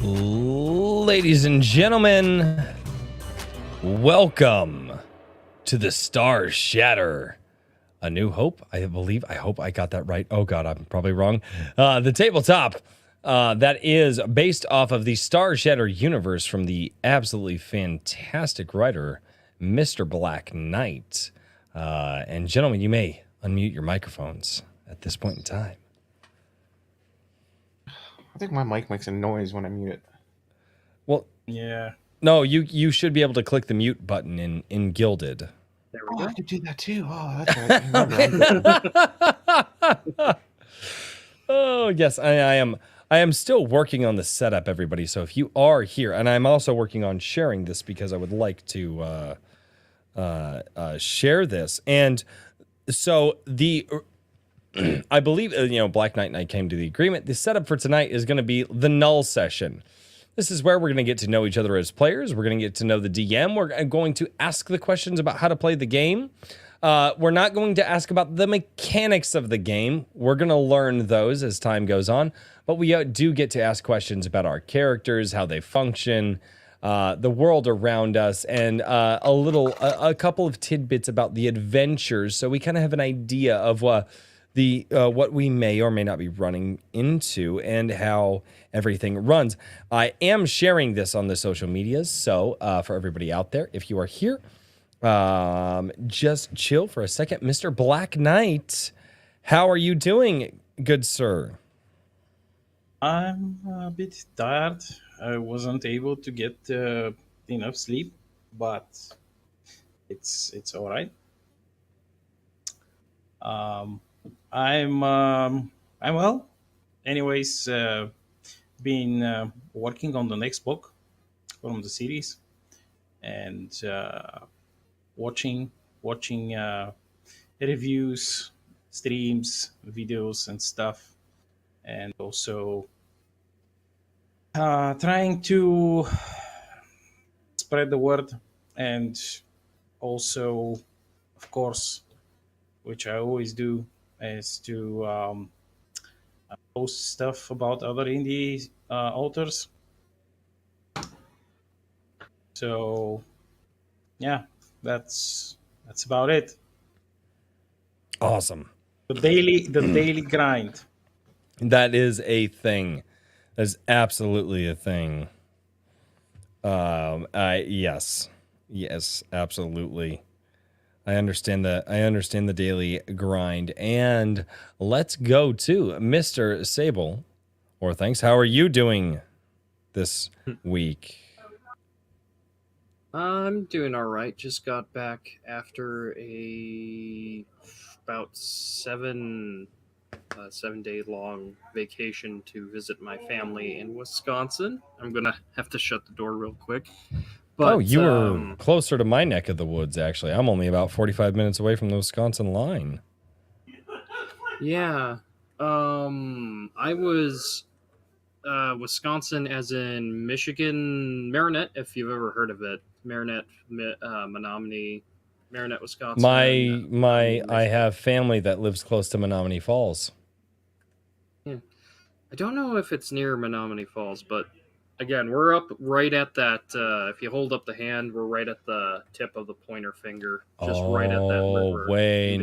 Ladies and gentlemen, welcome to the StarShatter. A New Hope, I believe. I hope I got that right. Oh, God, I'm probably wrong. The tabletop that is based off of the StarShatter universe from the absolutely fantastic writer, Mr. Black Knight. And gentlemen, you may unmute your microphones at this point in time. I think my mic makes a noise when I mute it. Well, yeah. No, you should be able to click the mute button in Gilded. There we go. I could do that too. Oh, that's right. Oh, yes, I am still working on the setup, everybody. So if you are here, and I'm also working on sharing this because I would like to share this. And so I believe, Black Knight and I came to the agreement. The setup for tonight is going to be the null session. This is where we're going to get to know each other as players. We're going to get to know the DM. We're going to ask the questions about how to play the game. We're not going to ask about the mechanics of the game. We're going to learn those as time goes on. But we do get to ask questions about our characters, how they function, the world around us, and a couple of tidbits about the adventures. So we kind of have an idea of what we may or may not be running into and how everything runs. I am sharing this on the social medias, so for everybody out there, if you are here, just chill for a second. Mr. Black Knight, how are you doing, good sir? I'm a bit tired. I wasn't able to get enough sleep, but it's all right. I'm well. Anyways, been working on the next book from the series, and watching reviews, streams, videos, and stuff, and also trying to spread the word, and also, of course, which I always do, is to post stuff about other indie authors. So, yeah, that's about it. Awesome. The daily grind. That is a thing. That is absolutely a thing. Yes, absolutely. I understand the daily grind. And let's go to Mr. Sable. Or thanks. How are you doing this week? I'm doing all right. Just got back after about 7-day long vacation to visit my family in Wisconsin. I'm gonna have to shut the door real quick. But, you were closer to my neck of the woods, actually. I'm only about 45 minutes away from the Wisconsin line. Yeah. I was Wisconsin as in Michigan, Marinette, if you've ever heard of it. Marinette, Menominee, Marinette, Wisconsin. I have family that lives close to Menominee Falls. Yeah. I don't know if it's near Menominee Falls, but again, we're up right at that. If you hold up the hand, we're right at the tip of the pointer finger. Just right at that river. Way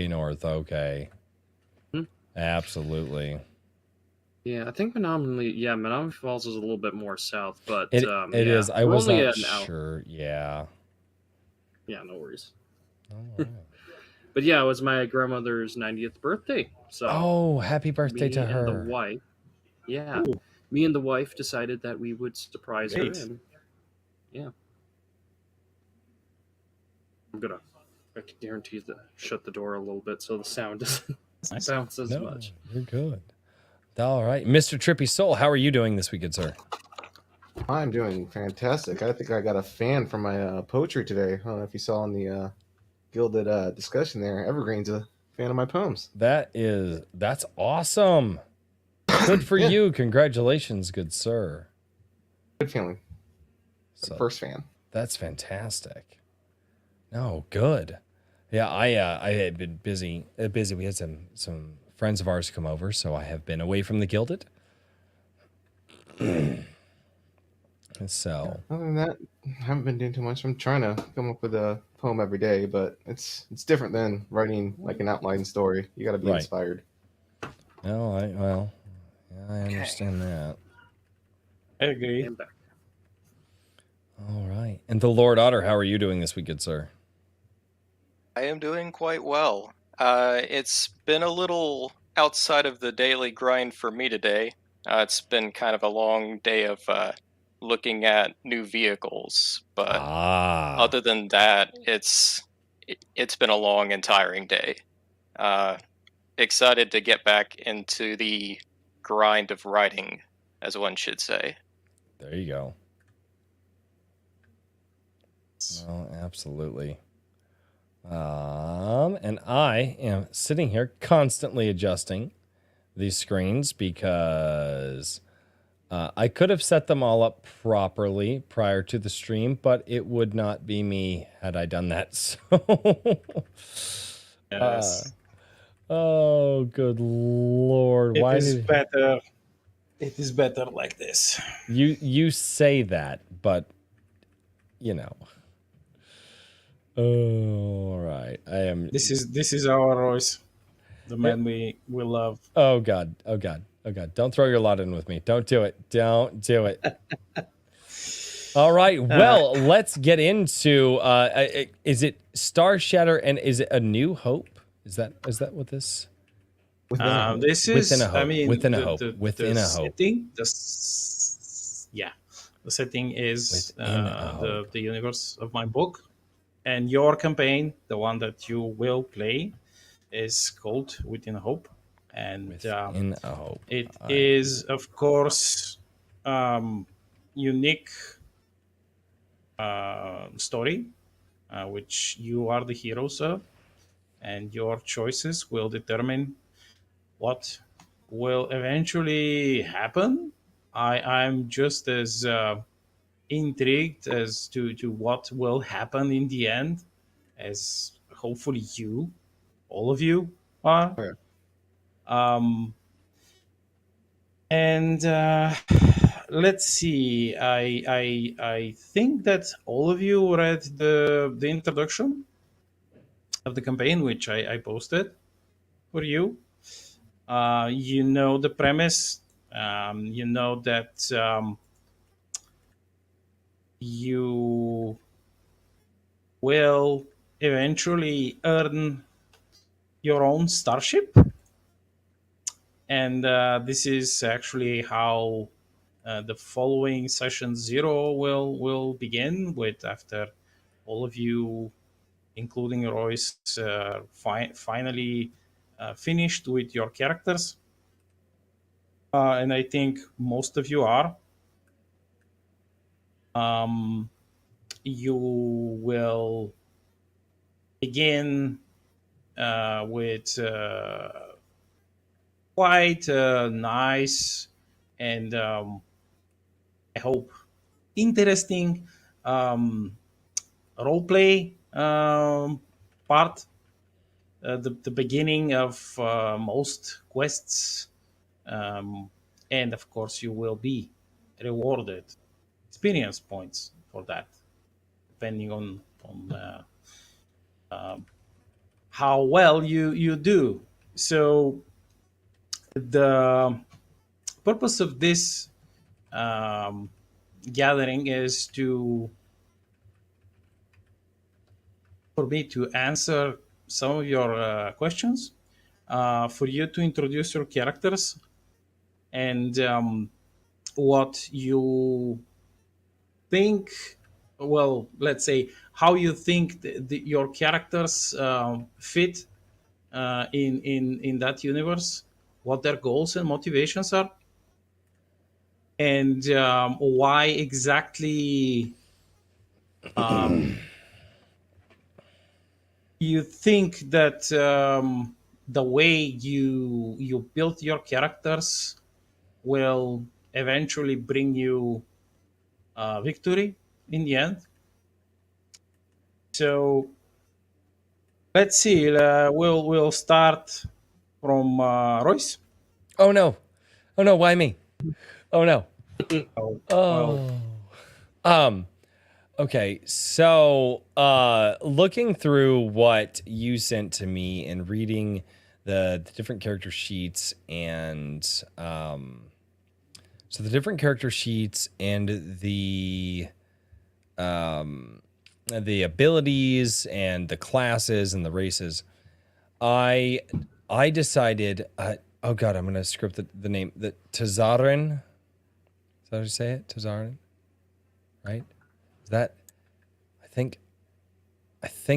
north. Okay. Absolutely. Yeah, I think Menominee Falls is a little bit more south, but it is. I was not sure. Yeah, no worries. All right. But yeah, it was my grandmother's 90th birthday. So happy birthday to her. And the wife. Yeah. Ooh. Me and the wife decided that we would surprise her, and yeah. I can guarantee to shut the door a little bit so the sound doesn't bounce as much. You're good. All right. Mr. Trippy Soul, how are you doing this weekend, sir? I'm doing fantastic. I think I got a fan from my poetry today. I don't know if you saw in the Gilded discussion there. Evergreen's a fan of my poems. That's awesome. Good for you. Congratulations, good sir. Good feeling. So, first fan. That's fantastic. No, good. Yeah, I had been busy. We had some friends of ours come over, so I have been away from the Gilded. So Other than that, I haven't been doing too much. I'm trying to come up with a poem every day, but it's different than writing like an outline story. You got to be Right. inspired. no, I understand that. I agree. And back. All right. And the Lord Otter, how are you doing this week, good sir? I am doing quite well. It's been a little outside of the daily grind for me today. It's been kind of a long day of looking at new vehicles, but other than that, it's been a long and tiring day. Excited to get back into the grind of writing, as one should say. There you go. Oh, absolutely. And I am sitting here constantly adjusting these screens because I could have set them all up properly prior to the stream, but it would not be me had I done that. So, Yes. oh, good Lord! It Why is did better. It is better like this. you say that? But you know. Oh, all right. I am. This is our Royce, the man we love. Oh God. Oh God. Oh God. Don't throw your lot in with me. Don't do it. Don't do it. All right. Well, let's get into is it StarShatter and is it A New Hope? Is that what this? This is, Within a Hope. I mean, Within a the, Hope. the, Within the a Hope. setting, the setting is Within a Hope. the universe of my book, and your campaign, the one that you will play, is called Within a Hope, and Within a Hope. it is, of course, unique story, which you are the heroes of, and your choices will determine what will eventually happen. I'm just as intrigued as to what will happen in the end as hopefully all of you are. Okay. And let's see. I think that all of you read the introduction of the campaign, which I posted for you. You know the premise. You know that you will eventually earn your own starship, and this is actually how the following session 0 will begin with, after all of you, including Royce, finally finished with your characters. And I think most of you are. You will begin with quite nice and I hope interesting roleplay part. The beginning of most quests, and of course you will be rewarded experience points for that, depending on how well you do. So the purpose of this gathering is for me to answer some of your questions, for you to introduce your characters, and what you think, well, let's say how you think your characters fit in that universe, what their goals and motivations are, and why exactly you think that the way you built your characters will eventually bring you victory in the end. So let's see. We'll start from Royce. Oh no. Why me? Oh no. Oh, Oh. well, Okay, so looking through what you sent to me and reading the different character sheets and so the different character sheets and the abilities and the classes and the races, I decided. Oh God, I'm gonna script the name. The Tazarin. Is that how you say it? Tazarin, right? Is that? I think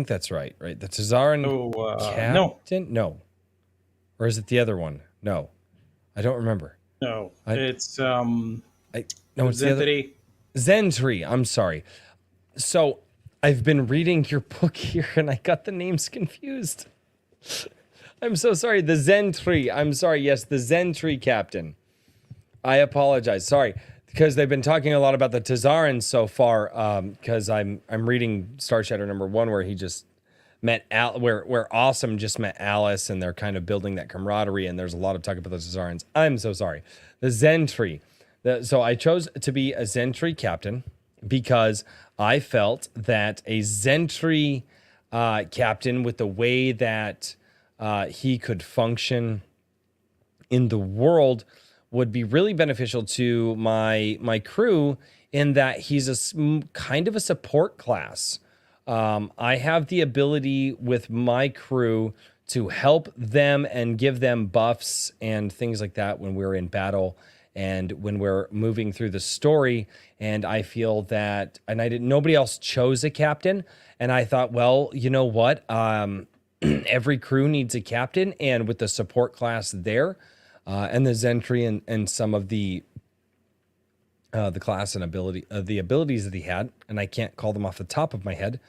that's right. Right, the Tazarin No, captain. No, or is it the other one? No, I don't remember. no, I- it's No, it's the other. Zentry. Zentry. I'm sorry. So I've been reading your book here, and I got the names confused. I'm so sorry. The Zentry. I'm sorry. Yes, the Zentry captain. I apologize. Sorry, because they've been talking a lot about the Tazarin so far. Because I'm reading StarShatter #1, where he just met where Awesome just met Alice, and they're kind of building that camaraderie. And there's a lot of talk about the Tazarins. I'm so sorry. The Zentry. So I chose to be a Zentry captain because I felt that a Zentry captain, with the way that he could function in the world, would be really beneficial to my crew, in that he's kind of a support class. I have the ability with my crew to help them and give them buffs and things like that when we're in battle and when we're moving through the story. And I feel that, and nobody else chose a captain. And I thought, well, you know what? Every crew needs a captain, and with the support class there, and the Zentry and some of the class and the abilities that he had, and I can't call them off the top of my head,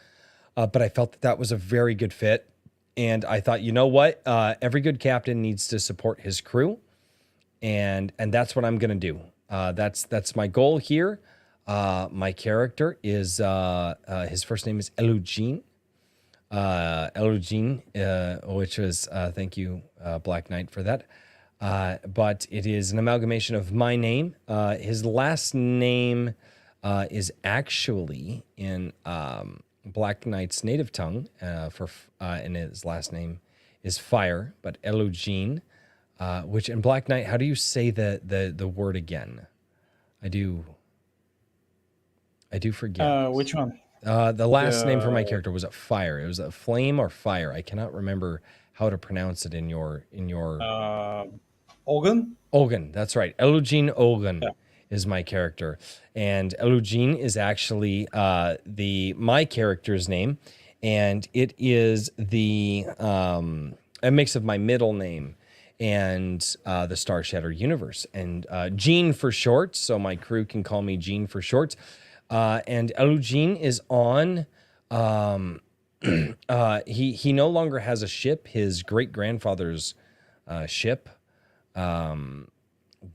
but I felt that was a very good fit. And I thought, you know what? Every good captain needs to support his crew, and that's what I'm gonna do. That's my goal here. My character is his first name is Elugene. Elugene, which was thank you, Black Knight, for that. But it is an amalgamation of my name. His last name is actually in Black Knight's native tongue, and his last name is Fire, but Elugene, which in Black Knight, how do you say the word again? I do forget. Which one? The last name for my character was Fire. It was a flame or fire. I cannot remember how to pronounce it in your Ogun? Ogun. That's right. Elugene Ogun Yeah. is my character, and Elugene is actually my character's name, and it is a mix of my middle name and the StarShatter universe, and Gene for short. So my crew can call me Gene for short. And Elugene is on. He no longer has a ship. His great grandfather's ship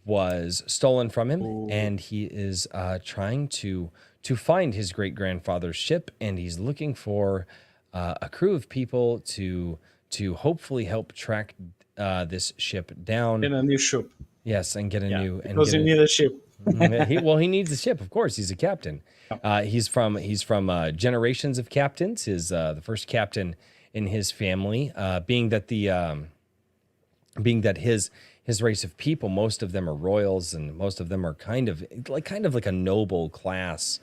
was stolen from him. Ooh. And he is trying to find his great grandfather's ship, and he's looking for a crew of people to hopefully help track this ship down. In a new ship. Yes, and get a new. And Because you need a ship. he needs a ship, of course. He's a captain. He's from generations of captains. The first captain in his family, being that his race of people, most of them are royals, and most of them are kind of like a noble class.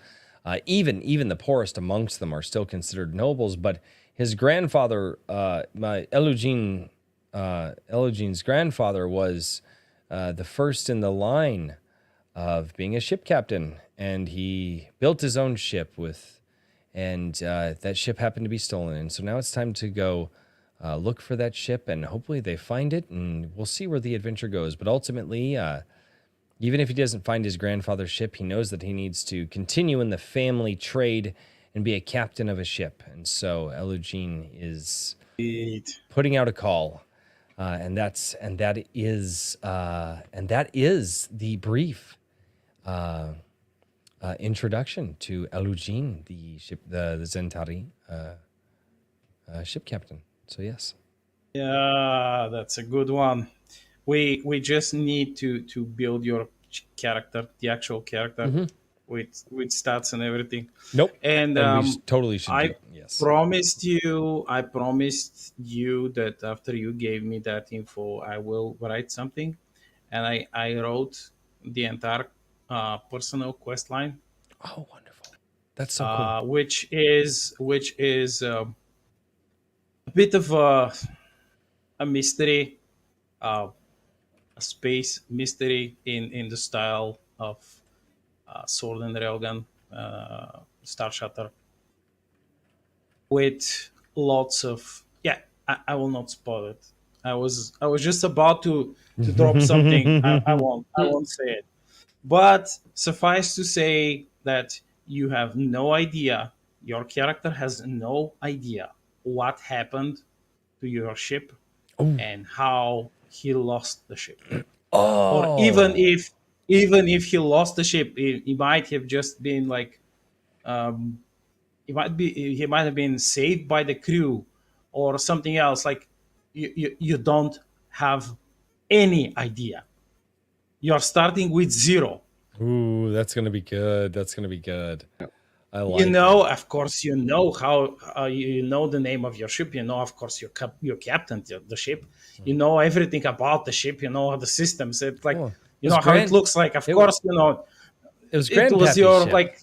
Even the poorest amongst them are still considered nobles. But his grandfather, Elugene's grandfather, was the first in the line of being a ship captain, and he built his own ship and that ship happened to be stolen. And so now it's time to go look for that ship, and hopefully they find it, and we'll see where the adventure goes. But ultimately, even if he doesn't find his grandfather's ship, he knows that he needs to continue in the family trade and be a captain of a ship. And so Elugene is putting out a call. And that is the brief introduction to Elugene, the Zentari ship captain. So yes. Yeah, that's a good one. We just need to build your character, the actual character. with stats and everything. Nope. And Totally should. I Yes. promised you that after you gave me that info, I will write something, and I wrote the entire personal quest line, Oh, wonderful. That's so cool. which is a bit of a mystery, uh, a space mystery in the style of Sword and Railgun, StarShatter, with lots of I will not spoil it. I was just about to drop something. I won't say it. But suffice to say that you have no idea, your character has no idea what happened to your ship Ooh. and how he lost the ship. Or Oh. even if he lost the ship, he might have just been like um, he might have been saved by the crew or something else. Like you don't have any idea. You're starting with zero. Ooh, that's gonna be good. That's gonna be good. I You like know, that. of course, you know how you know the name of your ship. You know, of course, your captain, the ship. You know everything about the ship. You know the systems. It's like Oh, you know how it looks like. Of it- course, you know It was it was Grandpappy's your ship. like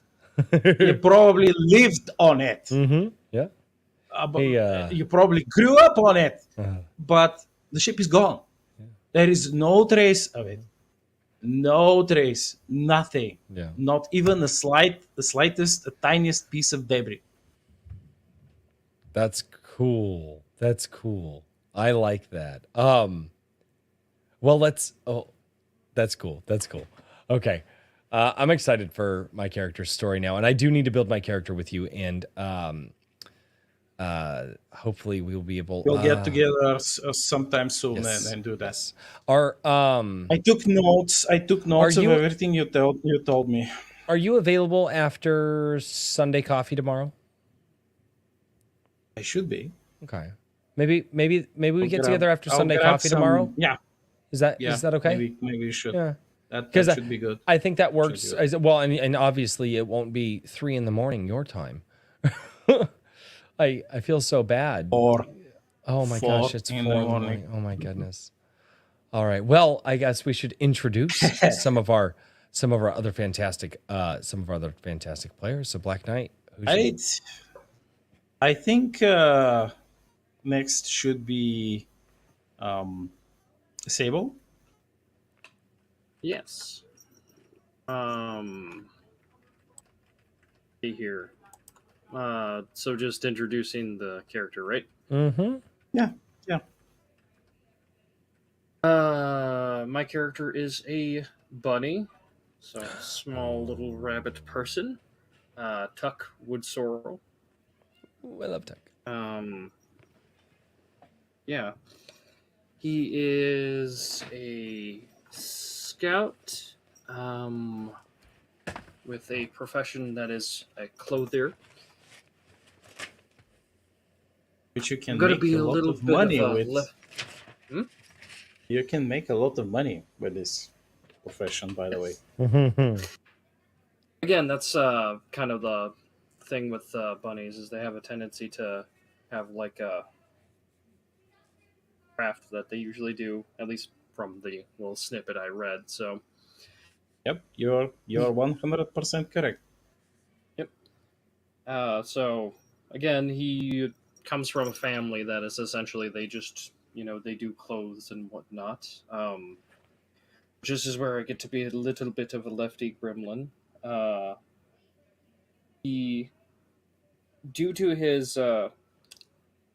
you probably lived on it. Mm-hmm. Yeah. But Hey. you probably grew up on it. Uh, But the ship is gone. There is no trace of it. No trace. Nothing. yeah. Not even the slightest, the tiniest piece of debris. That's cool. That's cool. I like that. Well, let's. Oh, that's cool. That's cool. Okay. I'm excited for my character's story now, and I do need to build my character with you. And hopefully we'll be able. We'll get together sometime soon Yes, and do that. yes. Our I took notes. I took notes of you- everything you told me. Are you available after Sunday coffee tomorrow? I should be. Okay. Maybe we get together after I'll Sunday grab coffee some- tomorrow. Yeah. Is that okay? Maybe we should. Yeah. That 'Cause should be good. I think that works. Should be Well, and obviously it won't be 3 a.m. your time. I feel so bad. Or Oh my 4 gosh, it's 4 in in the the morning. morning. Oh my goodness. All right. Well, I guess we should introduce some of our other fantastic players. So Black Knight. I think next should be Sable. Yes. See here. So just introducing the character, right? Mm-hmm. Yeah. My character is a bunny, so a small little rabbit person. Tuck Woodsorrel. Ooh, I love Tuck. Yeah. He is a scout, with a profession that is a clothier. Which you can I'm gonna make be a a lot little of bit money of a with. You can make a lot of money with this profession, by the way. Again, that's kind of the thing with bunnies is they have a tendency to have like a craft that they usually do, at least from the little snippet I read. So, Yep, you're 100% correct. yep. So again, he comes from a family that is essentially they just they do clothes and whatnot. This is where I get to be a little bit of a lefty gremlin. He, due to his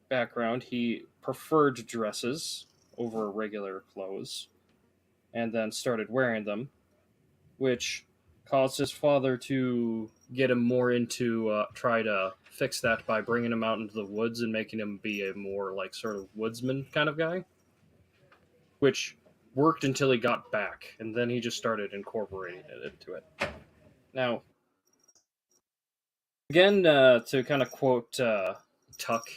background, he preferred dresses over regular clothes, and then started wearing them, which caused his father to get him more into try to fix that by bringing him out into the woods and making him be a more like sort of woodsman kind of guy, which worked until he got back, and then he just started incorporating it into it. Now, again, to kind of quote Tuck,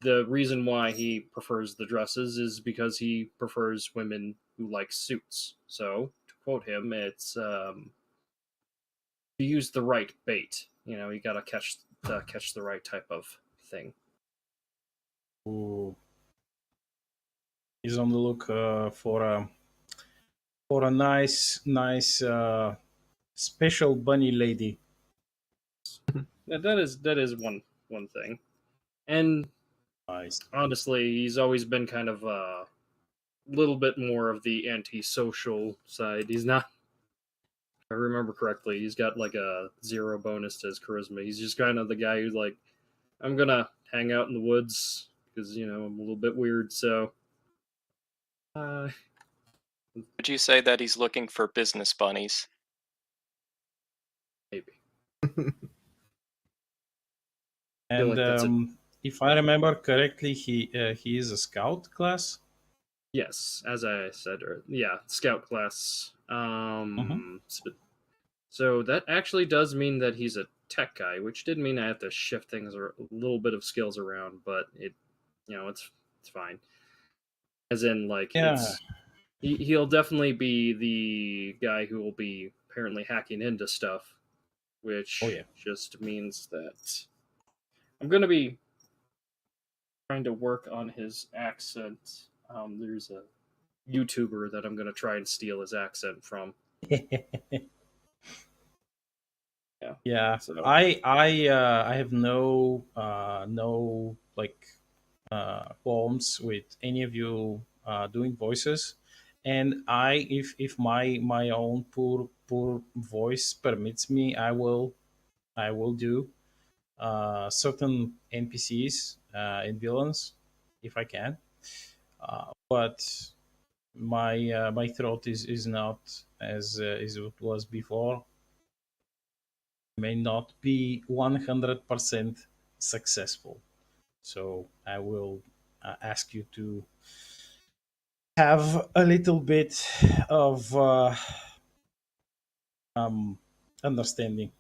the reason why he prefers the dresses is because he prefers women who like suits. So, to quote him, it's use the right bait. You gotta catch the right type of thing. Who is on the look for a nice special bunny lady. That is one thing. And Nice. honestly, he's always been kind of a little bit more of the antisocial side. He's not. If I remember correctly, he's got like a 0 bonus to his charisma. He's just kind of the guy who's like, I'm gonna hang out in the woods because I'm a little bit weird. So, Would you say that he's looking for business bunnies? maybe. And like that's it. if I remember correctly, he is a scout class. Yes, as I said, yeah, scout class. So that actually does mean that he's a tech guy, which did mean I have to shift things or a little bit of skills around, but it's fine. As in, like, Yeah. he'll definitely be the guy who will be apparently hacking into stuff, which just means that I'm gonna be trying to work on his accent. There's a YouTuber that I'm gonna try and steal his accent from. Yeah. So I have no like qualms with any of you doing voices, and if my own poor voice permits me, I will do certain NPCs and villains if I can. But my throat is not as it was before. May not be 100% successful. So I will ask you to have a little bit of understanding.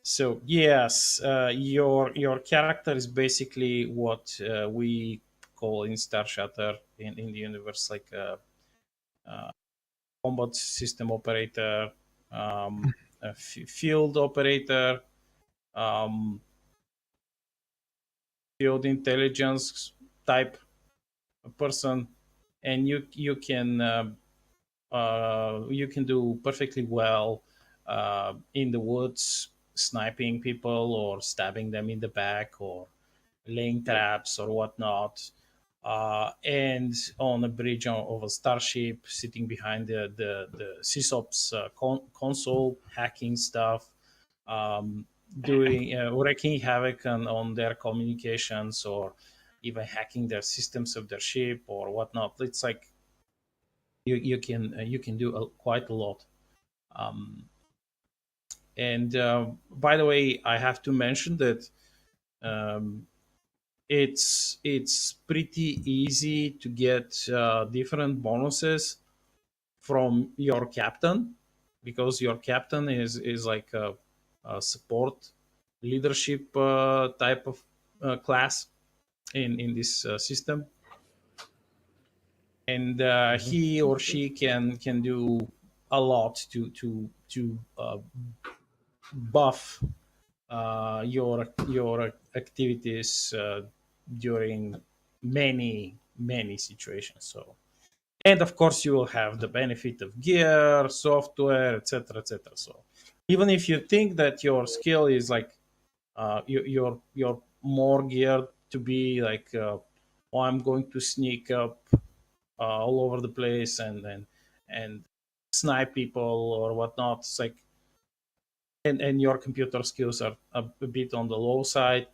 So yes, your character is basically what we call in StarShatter in the universe like a combat system operator, a field operator, um, field intelligence type person, and you can do perfectly well in the woods, sniping people or stabbing them in the back or laying traps or whatnot. And on a bridge of a starship, sitting behind the sysops console, hacking stuff, doing wreaking havoc on their communications, or even hacking their systems of their ship or whatnot. It's like you can do quite a lot. Um, and by the way, I have to mention that um, it's pretty easy to get different bonuses from your captain, because your captain is like a support leadership type of class in this system, and he or she can do a lot to buff your activities during many situations. So, and of course you will have the benefit of gear, software, etc. So even if you think that your skill is like you're more geared to be like oh, I'm going to sneak up all over the place and snipe people or whatnot. It's like, and your computer skills are a bit on the low side,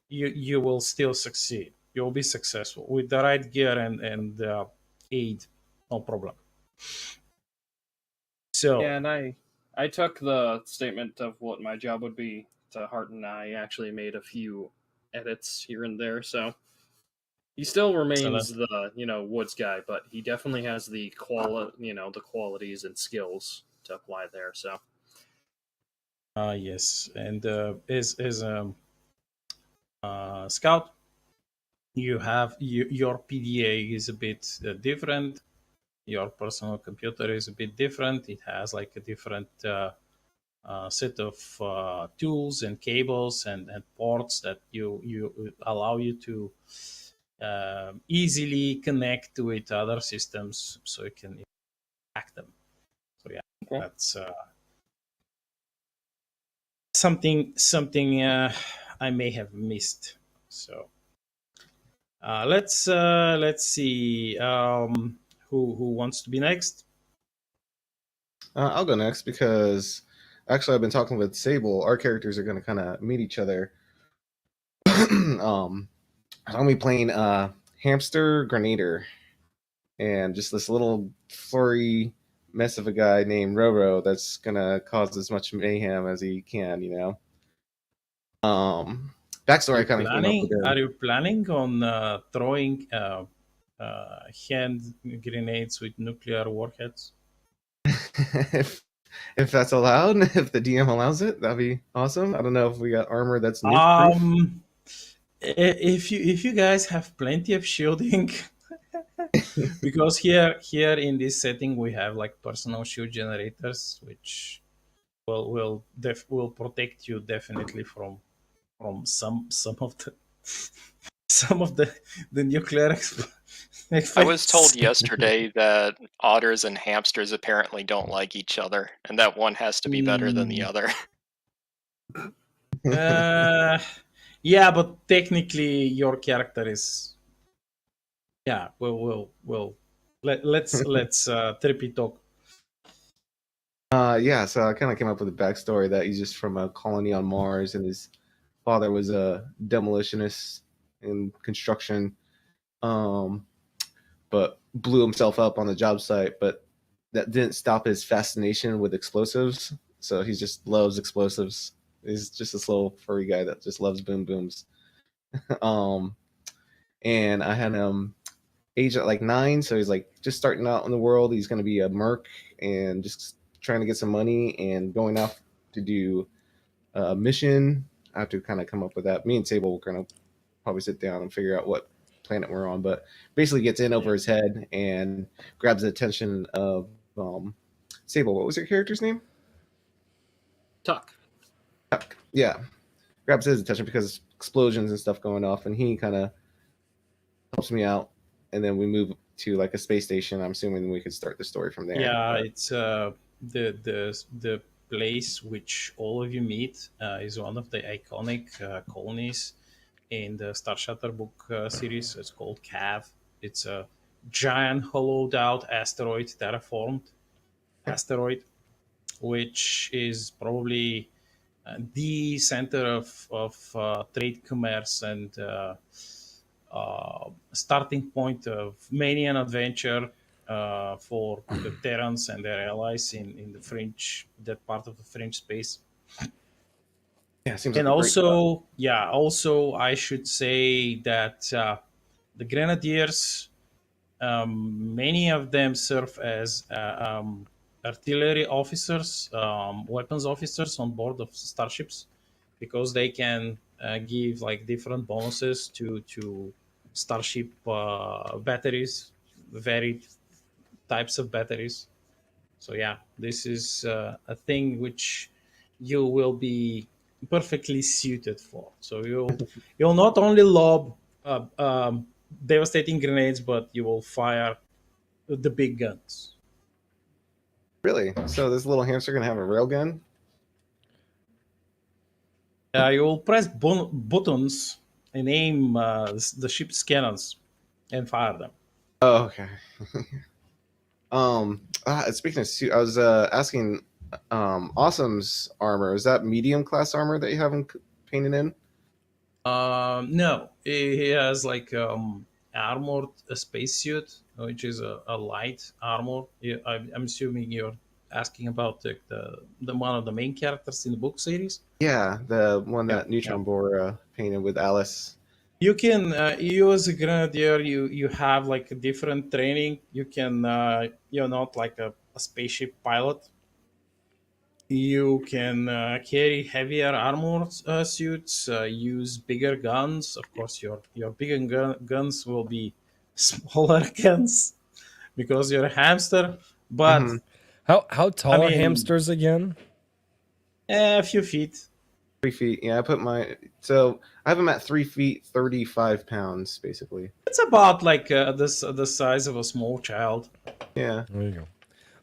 you will still succeed. You'll be successful with the right gear and aid, no problem. So yeah, and I took the statement of what my job would be to heart, and I actually made a few edits here and there. So he still remains the woods guy, but he definitely has the the qualities and skills to apply there. So yes, and as a scout, you have your PDA is a bit different. Your personal computer is a bit different. It has like a different set of tools and cables and ports that you allow you to easily connect with other systems, so you can hack them. So yeah, Okay. that's something I may have missed. So let's see who wants to be next. I'll go next because actually I've been talking with Sable. Our characters are going to kind of meet each other. I'm going to be playing Hamster Grenader, and just this little flurry mess of a guy named Roro that's going to cause as much mayhem as he can, you know. Backstory I kind of came up with Are there. you planning on throwing hand grenades with nuclear warheads? if if that's allowed, if the DM allows it, that'd be awesome. I don't know if we got armor that's nuke proof. If you guys have plenty of shielding, because here in this setting we have like personal shield generators, which will protect you definitely from some of the some of the nuclear effects. I was told yesterday that otters and hamsters apparently don't like each other, and that one has to be better than the other. Yeah, but technically your character is yeah. Let's trippy talk. Yeah, so I kind of came up with a backstory that he's just from a colony on Mars, and his father was a demolitionist in construction, um, but blew himself up on the job site. But that didn't stop his fascination with explosives. So he just loves explosives. He's just this little furry guy that just loves boom booms. um, and I had him age at like 9, so he's like just starting out in the world. He's going to be a merc and just trying to get some money and going off to do a mission. I have to kind of come up with that. Me and Sable will kind of probably sit down and figure out what planet we're on, but basically gets in over his head and grabs the attention of Sable. What was your character's name? Tuck. Yeah, grabs his attention because explosions and stuff going off, and he kind of helps me out, and then we move to like a space station. I'm assuming we could start the story from there. Yeah, it's the place which all of you meet is one of the iconic colonies in the StarShatter book series. It's called Cav. It's a giant hollowed out asteroid, terraformed asteroid, which is probably the center of trade, commerce, and starting point of many an adventure for the Terrans and their allies in the fringe, that part of the fringe space. Yeah, seems And like a great spot. also I should say that the Grenadiers, many of them serve as artillery officers, weapons officers on board of starships, because they can give like different bonuses to starship batteries, varied types of batteries. So yeah, this is a thing which you will be perfectly suited for. So you'll not only lob devastating grenades, but you will fire the big guns. Really? So this little hamster gonna have a railgun? You will press buttons and aim the ship's cannons and fire them. Oh, okay. Speaking of suit, I was asking, Awesome's armor, is that medium class armor that you have him painted in? No, he has like armored spacesuit, which is a light armor. I'm assuming you're asking about the one of the main characters in the book series. Yeah, the one Yeah, that Neutron Bore painted with Alice. you can you as a grenadier, you have like a different training. You can you're not like a spaceship pilot. You can carry heavier armor suits, use bigger guns. Of course, your bigger guns will be smaller guns because you're a hamster. But Mm-hmm. How tall I are mean, hamsters again? A few feet. 3 feet. Yeah, so I have him at 3 feet, 35 pounds, basically. It's about like the size of a small child. Yeah. There you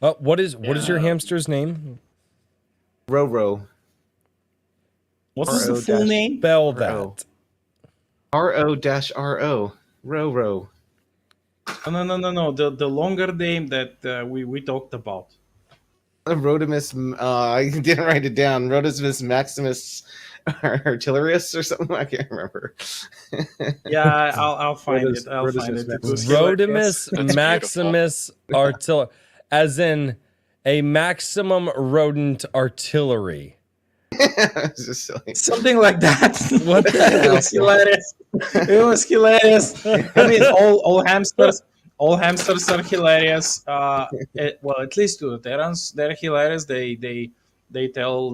go. What is your hamster's name? Roro. What's the R-O full dash- name? Spell R-O. that. R-O-R-O. Roro. No. The longer name that we talked about. Rodimus, I didn't write it down. Rodimus Maximus Artillerius or something. I can't remember. Yeah, I'll find Rhodus- it. I'll Rhodus find is it. It Maximus. was hilarious. Rodimus That's Maximus Artillery, as in a maximum rodent artillery. It's just silly. Something like that. What the It hell? was hilarious. It was hilarious. I mean, all hamsters are hilarious. Well, at least to the Terrans, they're hilarious. They tell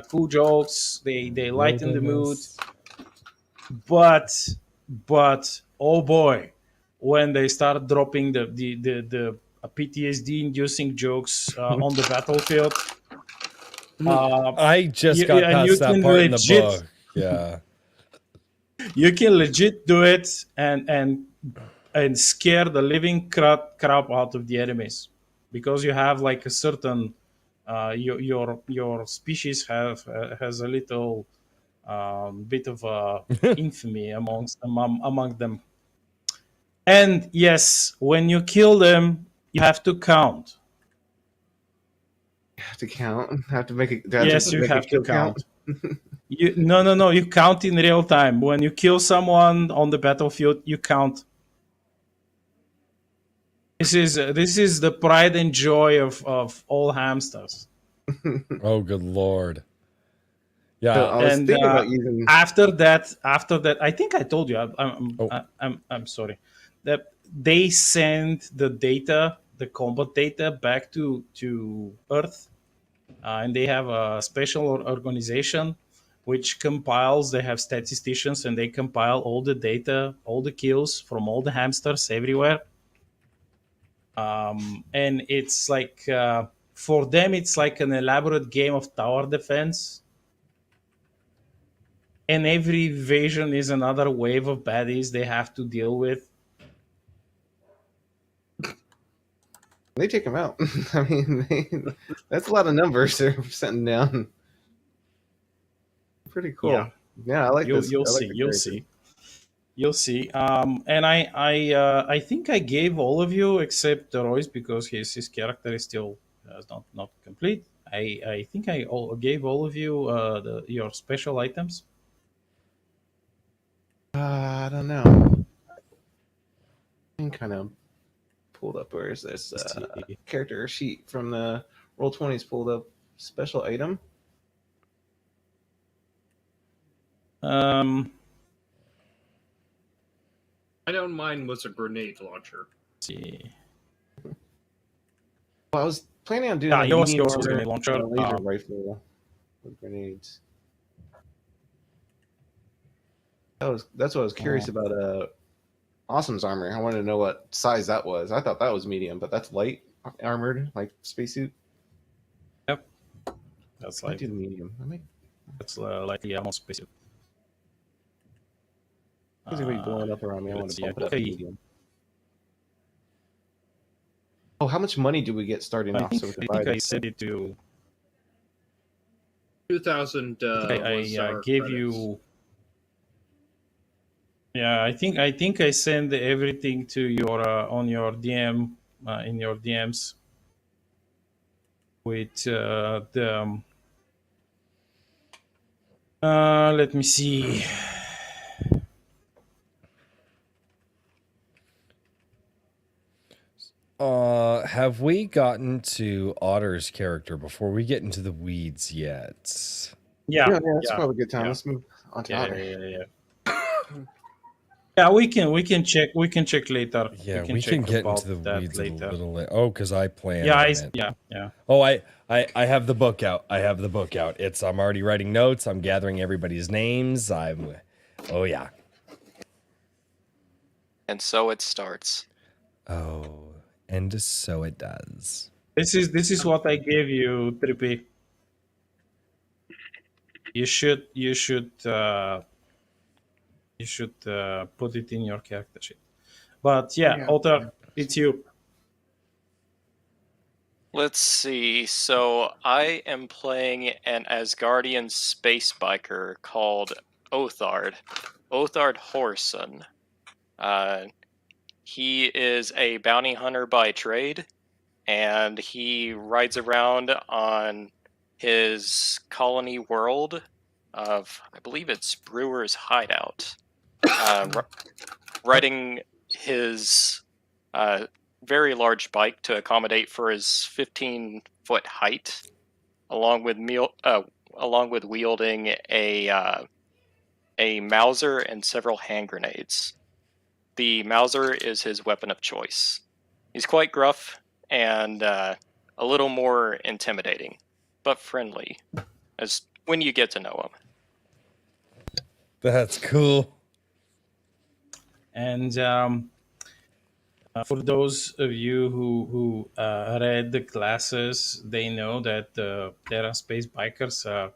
cool jokes. They lighten the mood. But oh boy, when they start dropping the PTSD inducing jokes on the battlefield. I just got and you past that can part in the legit- book. Yeah. You can legit do it and scare the living crap out of the enemies, because you have like a certain your species has a little bit of infamy among them. And yes, when you kill them, you have to count. You have to count. Have to make it. Yes, you make a have to kill count. No. You count in real time. When you kill someone on the battlefield, you count. This is the pride and joy of all hamsters. Oh, good lord. So Yeah. I was And, thinking about using. After that, I think I told you. Oh. I'm sorry. That they send the data, the combat data, back to Earth, and they have a special organization which compiles. They have statisticians, and they compile all the data, all the kills from all the hamsters everywhere. And it's like for them, it's like an elaborate game of tower defense. And every invasion is another wave of baddies they have to deal with. They take him out. I mean, that's a lot of numbers they're sending down. Pretty cool. Yeah, I like this. You'll I like see. the You'll character. see. You'll see. And I think I gave all of you except Royce, because his character is still not complete. I think I gave all of you your special items. I don't know. I'm kind of pulled up. Where is this character sheet from the Roll20's pulled up? Special item. Um, I know mine was a grenade launcher. let's see. Well, I was planning on doing Yeah, like yours medium was armor grenade launcher. and a laser rifle with grenades. That's what I was curious about. Awesome's armor. I wanted to know what size that was. I thought that was medium, but that's light armored, like spacesuit. That's I like do the medium. I mean, like the most basic. it's gonna be blowing up around me. I want let's to see, bump it up to okay. medium. Oh, how much money do we get starting I off? think, So we can I, buy think I this? sent it to. 2,000 was I our gave credits. you. Yeah, I think I send everything to your on your DM in your DMs with the. Let me see. Have we gotten to Otter's character before we get into the weeds yet? Yeah, Yeah, that's yeah, probably a good time. yeah. Let's move on to yeah, Otter. yeah. Yeah, we can check later. Yeah, we check can get about into the that weeds later. a little later. Oh, because I planned. Yeah, on it. yeah. Oh, I have the book out. I'm already writing notes. I'm gathering everybody's names. Oh yeah. And so it starts. Oh, and so it does. This is what I gave you, Trippy. you should put it in your character sheet. But yeah, Otter, it's you. Let's see. So I am playing an Asgardian space biker called Othard. Othard Horson. He is a bounty hunter by trade, and he rides around on his colony world of, I believe it's Brewer's Hideout, riding his very large bike to accommodate for his 15-foot height, along with wielding a Mauser and several hand grenades. The Mauser is his weapon of choice. He's quite gruff and a little more intimidating, but friendly, as when you get to know him. That's cool. And for those of you who read the classes, they know that the Terra Space Bikers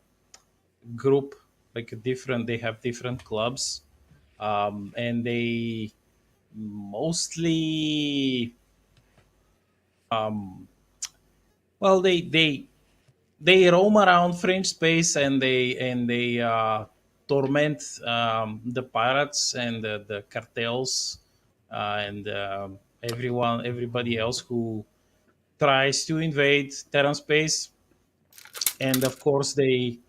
group, like they have different clubs, and they mostly, well, they roam around French space, and they torment the pirates and the cartels and everybody else who tries to invade Terran space. And of course, they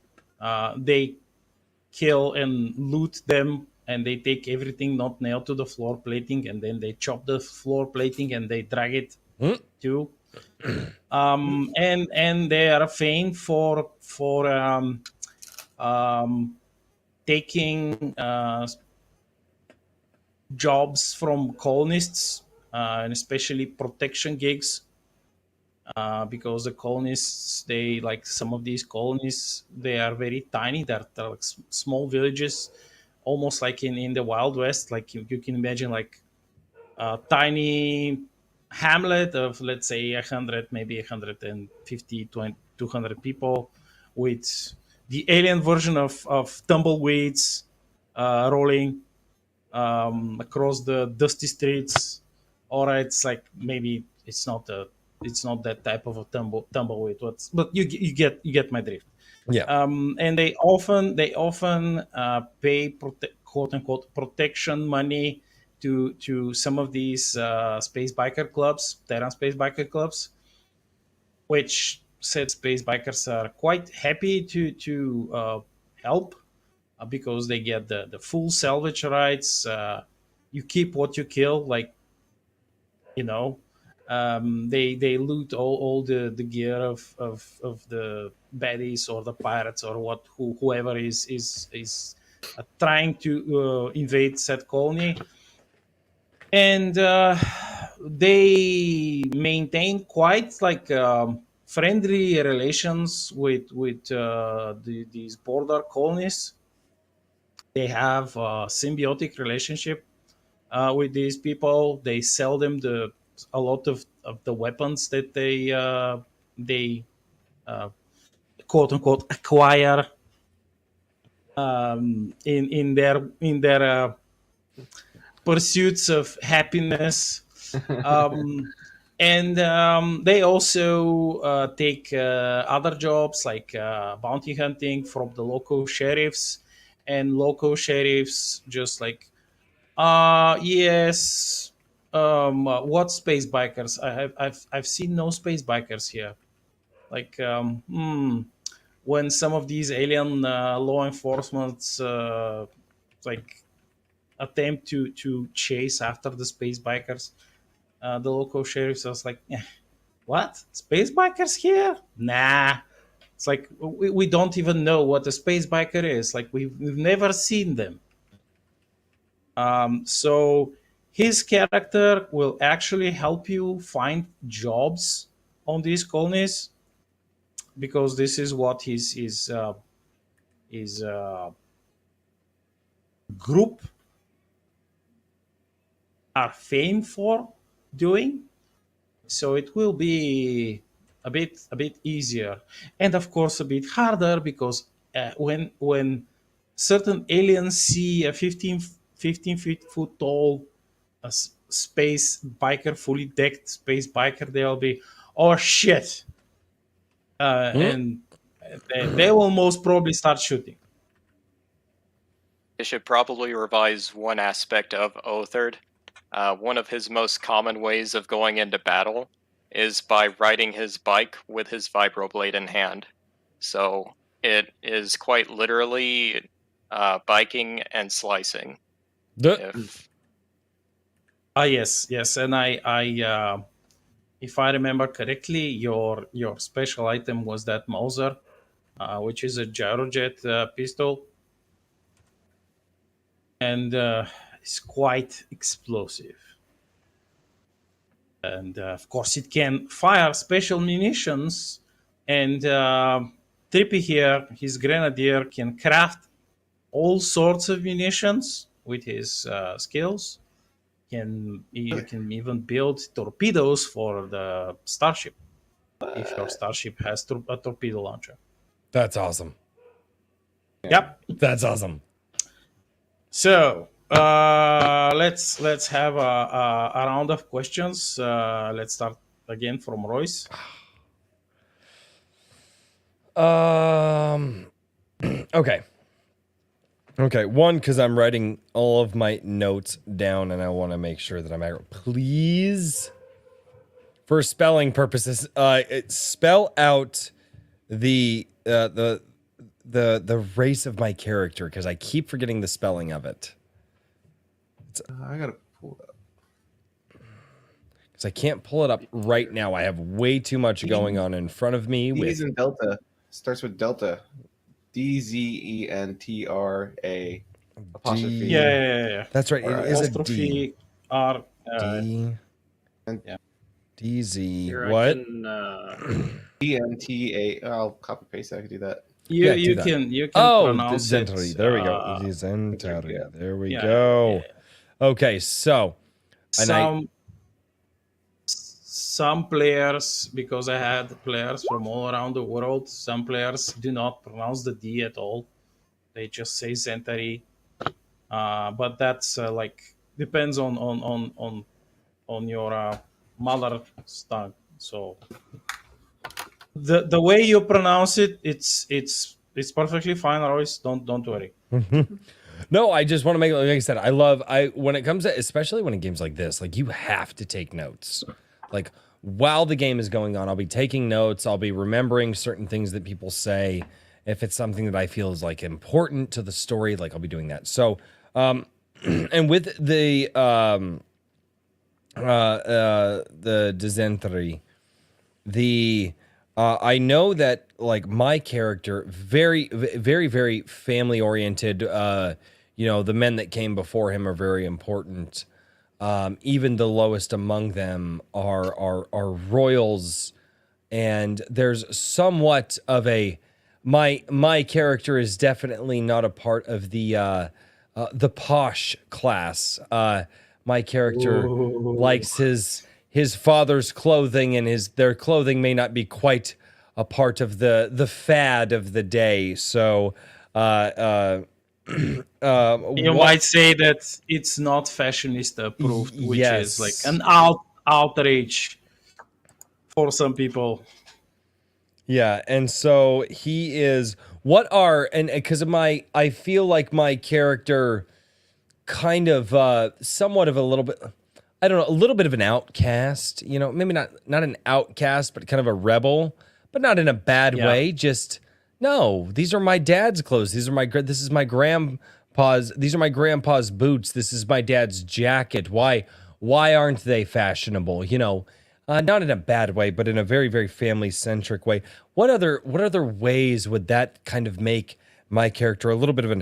kill and loot them, and they take everything not nailed to the floor plating, and then they chop the floor plating and they drag it too. And they are famed for taking jobs from colonists, and especially protection gigs, because the colonists, they like some of these colonies, they are very tiny. They're like small villages, almost like in the Wild West. Like you can imagine like a tiny hamlet of, let's say, 100, maybe 150, 200 people, with the alien version of tumbleweeds rolling across the dusty streets. Or it's like, maybe it's not that type of a tumbleweed, but you get my drift. Yeah. And they often pay quote unquote protection money to some of these space biker clubs, Terran space biker clubs, which said space bikers are quite happy to help, because they get the full salvage rights. You keep what you kill, like, you know. They loot all the gear of the baddies or the pirates or whoever is trying to invade said colony. And they maintain quite like friendly relations with these border colonies. They have a symbiotic relationship with these people. They sell them a lot of the weapons that they quote unquote acquire in their pursuits of happiness. And they also take other jobs like bounty hunting from the local sheriffs, and local sheriffs just like, yes, what space bikers? I've seen no space bikers here. Like, when some of these alien law enforcements like attempt to chase after the space bikers, the local sheriffs was like, what? Space bikers here? Nah. It's like, we don't even know what a space biker is. Like, we've never seen them. So his character will actually help you find jobs on these colonies, because this is what his group are famed for doing. So it will be a bit easier, and of course a bit harder, because when certain aliens see a 15 foot tall space biker, fully decked space biker, they'll be, oh shit, and they will most probably start shooting. They should probably revise one aspect of Othard. One of his most common ways of going into battle is by riding his bike with his vibroblade in hand. So it is quite literally biking and slicing. If Yes, and I if I remember correctly, your special item was that Mauser, which is a gyrojet pistol, and it's quite explosive. And of course, it can fire special munitions. And Trippy here, his grenadier, can craft all sorts of munitions with his skills. You can even build torpedoes for the starship if your starship has a torpedo launcher. That's awesome. Yep. That's awesome. So let's have a round of questions. Let's start again from Royce. Okay. One, because I'm writing all of my notes down and I want to make sure that I'm accurate. Please, for spelling purposes, spell out the race of my character, because I keep forgetting the spelling of it. I gotta pull it up. Because I can't pull it up right now. I have way too much going on in front of me. D's in Delta. Starts with Delta. DZENTRA apostrophe. Yeah. That's right. It is a D. Apostrophe R. D. Yeah. DZ. Here, What? ENTA. I'll copy paste. I can do that. You do can pronounce Dysentery. it. There we go. Dysentery. yeah. There we yeah, go. yeah. Okay, so Some players, because I had players from all around the world, some players do not pronounce the D at all. They just say Zentari. But that's depends on your mother tongue. So the way you pronounce it, it's perfectly fine, Royce. Don't worry. no, I just want to make, like I said, when it comes to, especially when in games like this, like you have to take notes. Like while the game is going on, I'll be taking notes. I'll be remembering certain things that people say. If it's something that I feel is like important to the story, like I'll be doing that. So, and with the dysentery, I know that like my character, very, very, very family oriented. The men that came before him are very important. Even the lowest among them are royals, and there's somewhat of a my character is definitely not a part of the posh class. My character likes his father's clothing, and their clothing may not be quite a part of the fad of the day. So you might say that it's not fashionista approved, which is like an outrage for some people. Yeah, and so he is. And because of I feel like my character kind of somewhat of a little bit, I don't know, a little bit of an outcast. Maybe not an outcast, but kind of a rebel, but not in a bad way. Just no, these are my dad's clothes. This is my grandpa's. These are my grandpa's boots. This is my dad's jacket. Why aren't they fashionable? Not in a bad way, but in a very, very family-centric way. What other ways would that kind of make my character a little bit of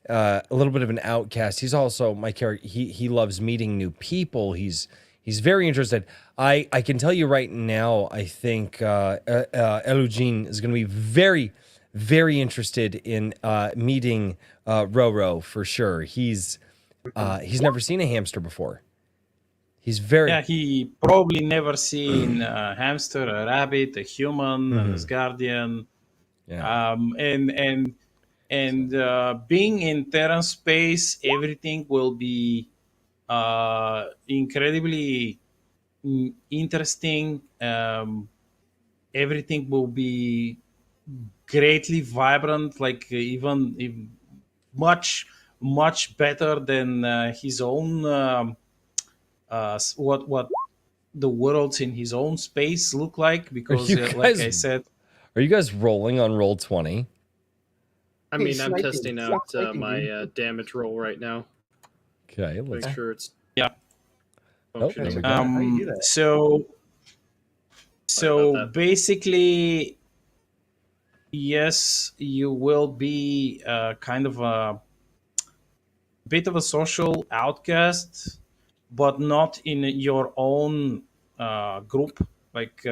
an outcast? He's also my character. He loves meeting new people. He's very interested. I can tell you right now. I think Elugene is going to be very, very interested in meeting Roro for sure. He's never seen a hamster before. He's very... Yeah, he probably never seen a hamster, a rabbit, a human, an Asgardian. Yeah. And And being in Terran space, everything will be incredibly interesting. Everything will be greatly vibrant, like even much better than his own what the worlds in his own space look like, because like I said, Are you guys rolling on roll 20? I Hey, mean, I'm sniping. testing Stop out sniping, my dude. damage roll right now. Okay, Make sure it's yeah. functioning. there we go. How do you do that? So Sorry about that. basically, yes, you will be kind of a bit of a social outcast, but not in your own group. Like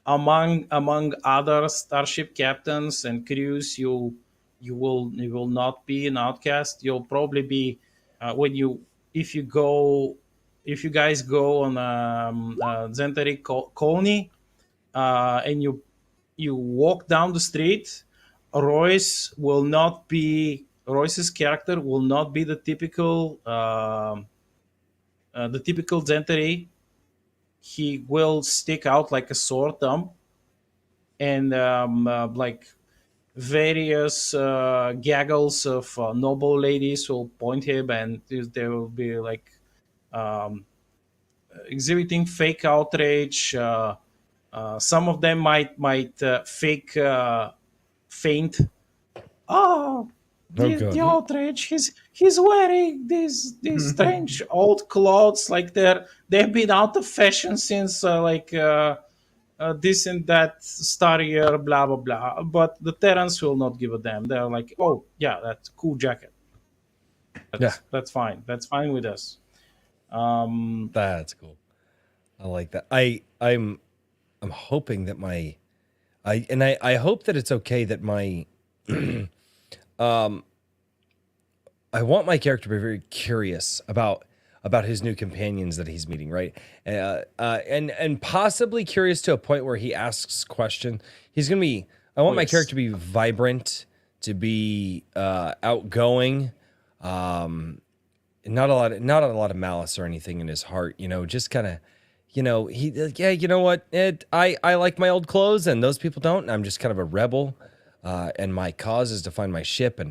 among other starship captains and crews, you will not be an outcast. You'll probably be when you if you go if you guys go on a Zentari colony and you walk down the street, Royce's character will not be the typical Zentari. He will stick out like a sore thumb, and like various gaggles of noble ladies will point him, and there will be like um, exhibiting fake outrage. Some of them might fake faint. Oh, Oh, the good. outrage! He's wearing these strange old clothes, like they've been out of fashion since this and that star year, blah blah blah. But the Terrans will not give a damn. They're like, oh yeah, that's a cool jacket. That's fine. That's fine with us. That's cool. I like that. I'm hoping that I hope that it's okay that my I want my character to be very curious about his new companions that he's meeting, right? And possibly curious to a point where he asks question. He's gonna be. I want my character to be vibrant, to be outgoing, not a lot of malice or anything in his heart. Just kind of. You know what? I like my old clothes, and those people don't. And I'm just kind of a rebel, and my cause is to find my ship. But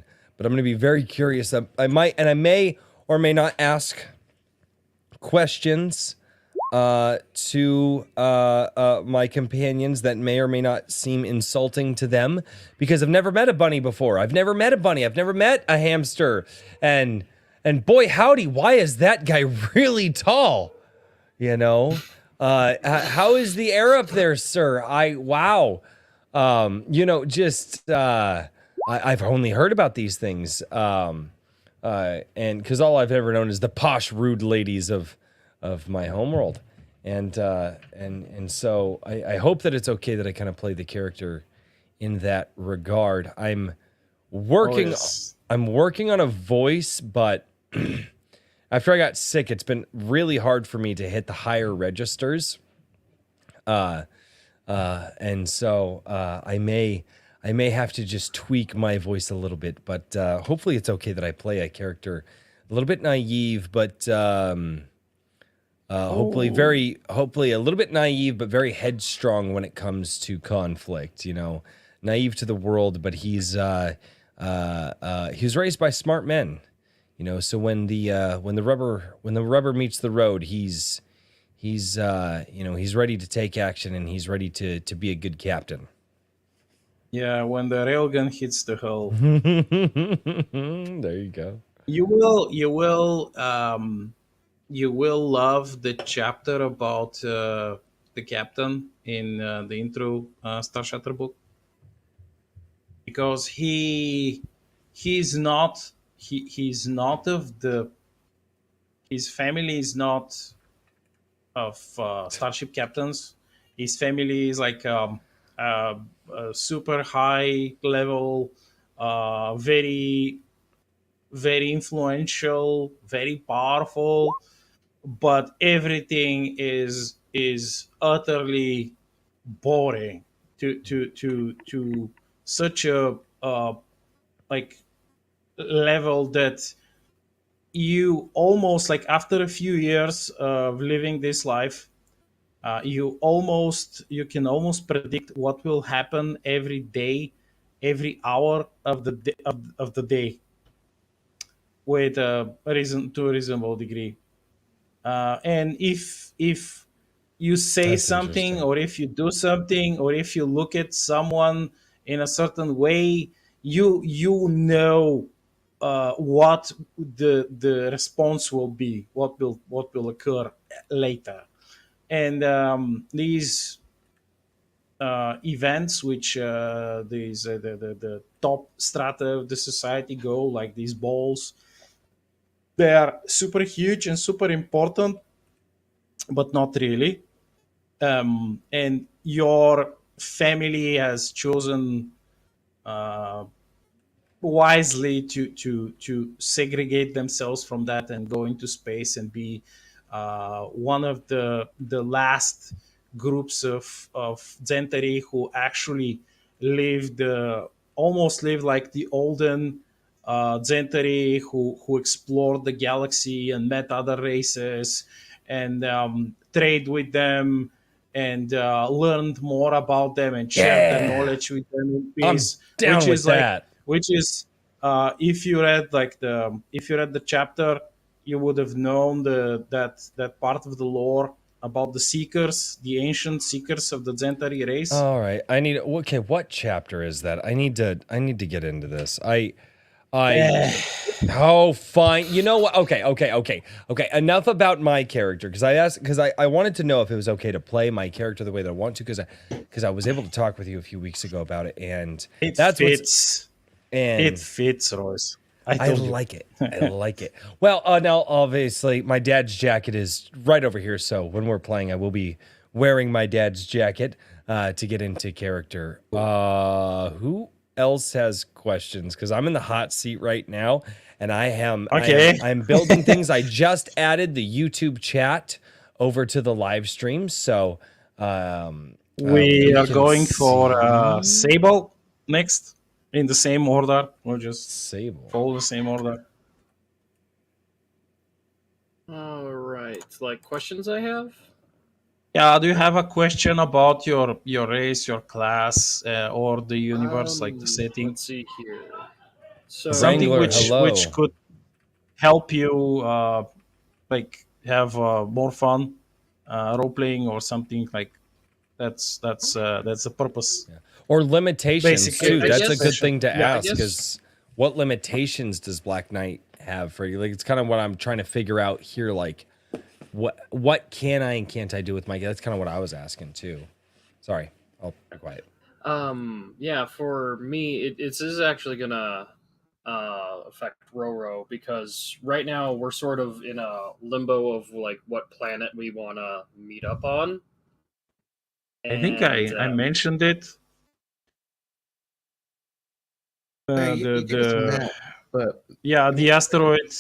I'm going to be very curious. I may or may not ask questions to my companions that may or may not seem insulting to them, because I've never met a bunny before. I've never met a bunny. I've never met a hamster. And boy, howdy, why is that guy really tall? How is the air up there, sir? Wow. I've only heard about these things. And because all I've ever known is the posh, rude ladies of my homeworld. And so I hope that it's okay that I kind of play the character in that regard. I'm working on a voice, but after I got sick, it's been really hard for me to hit the higher registers. And so I may have to just tweak my voice a little bit, but hopefully it's okay that I play a character a little bit naive, but hopefully a little bit naive, but very headstrong when it comes to conflict. Naive to the world, but he's raised by smart men. So when the rubber meets the road, he's ready to take action, and he's ready to be a good captain. Yeah, when the railgun hits the hull. There you go. You will love the chapter about the captain in the intro StarShatter book, because he's not of the his family is not of starship captains. His family is like a super high level, very very influential, very powerful, but everything is utterly boring to such a like level that you almost, like, after a few years of living this life, you can almost predict what will happen every day, every hour of of the day, with a reasonable degree. And if you say That's something, interesting. or if you do something, or if you look at someone in a certain way, you know what the response will be, what will occur later. And these events, which these the top strata of the society go, like these balls, they are super huge and super important, but not really. And your family has chosen uh, wisely to segregate themselves from that and go into space and be one of the last groups of Zentari who actually lived, almost lived like the olden Zentari, who explored the galaxy and met other races and trade with them and learned more about them and shared their Yeah, knowledge with them in I'm peace, down with that. which is if you read the chapter, you would have known that part of the lore about the seekers, the ancient seekers of the Zentari race. All right, okay. What chapter is that? I need to get into this. I Eh, Oh, fine. You know what? Okay. Enough about my character, because I wanted to know if it was okay to play my character the way that I want to, because I was able to talk with you a few weeks ago about it, and it that's what's fits. It and fits, Royce. I I told you. like it. I like it. Well, now obviously my dad's jacket is right over here, so when we're playing, I will be wearing my dad's jacket to get into character. Who else has questions? Because I'm in the hot seat right now, and Okay. I'm building things. I just added the YouTube chat over to the live stream, so We are can going for see Sable next, in the same order. We'll just Sable. follow the same order. All right. Like questions I have? Yeah, do you have a question about your race, your class, or the universe, like the setting? Let's see here. So Something Wrangler, which hello. could help you like have more fun role playing, or something like that's the purpose. Or limitations Basically, too. I That's a this good guess session. thing to Yeah. I ask, guess because what limitations does Black Knight have for you? Like, it's kind of what I'm trying to figure out here. Like, what can I and can't I do with my? That's kind of what I was asking too. Sorry, I'll be quiet. yeah, for me this is actually gonna affect Roro, because right now we're sort of in a limbo of like what planet we want to meet up on. I think And I mentioned it. You gave us a The map, but Yeah, the asteroid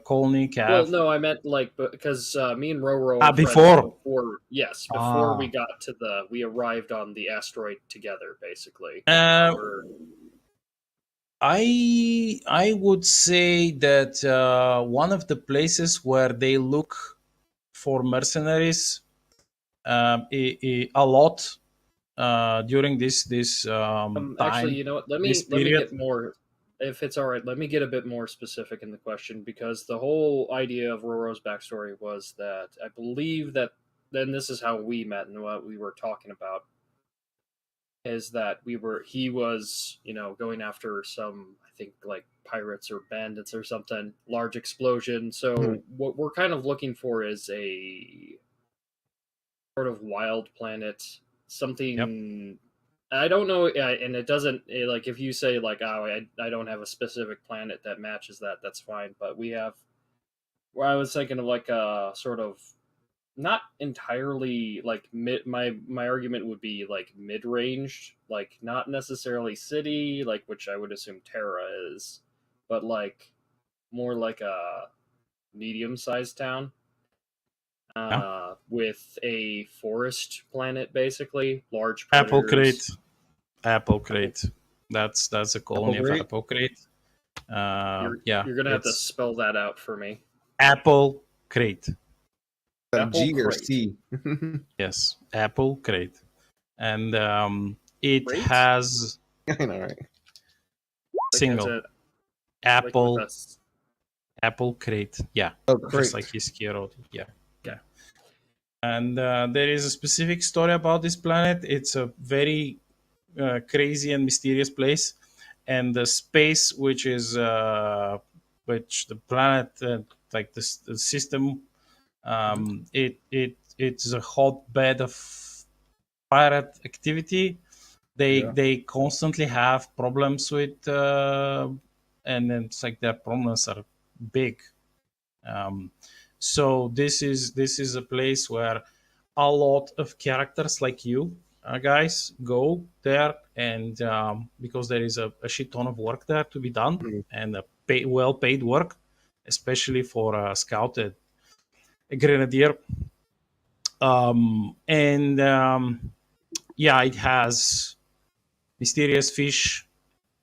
colony well, calf. no, I meant like because me and Roro are friends Before. before we got to we arrived on the asteroid together, basically. Uh, We're, I would say that one of the places where they look for mercenaries a lot during this actually, time, you know what? this Let me period. get more. If it's all right, let me get a bit more specific in the question, because the whole idea of Roro's backstory was that I believe that then this is how we met and what we were talking about is that he was, going after some, I think, like pirates or bandits or something, large explosion. So Hmm. what we're kind of looking for is a sort of wild planet, Yep. something. I don't know, and it doesn't like if you say like, oh, I don't have a specific planet that matches that. That's fine, but we have. Where I was thinking of like a sort of not entirely like my argument would be like mid-ranged, like not necessarily city, like which I would assume Terra is, but like more like a medium-sized town Yeah. with a forest planet, basically large Apple predators. crate. Apple crate. That's a colony of Applecrate? Applecrate. You're gonna have to it's spell that out for me. Apple Crate. That G or Applecrate. C? Yes, Apple Crate, and it Crate? has I know, right? Like single as a, like Apple with a s- Apple Crate. Yeah, Oh, just great. like his hero. Yeah, yeah. And there is a specific story about this planet. It's a very crazy and mysterious place, and the space, which is which the planet, like the system, it's a hotbed of pirate activity. They constantly have problems with, and it's like their problems are big. Um, so this is a place where a lot of characters like you guys go there, and because there is a shit ton of work there to be done, Mhm. and well paid work, especially for a scout, a grenadier. And yeah, it has mysterious fish.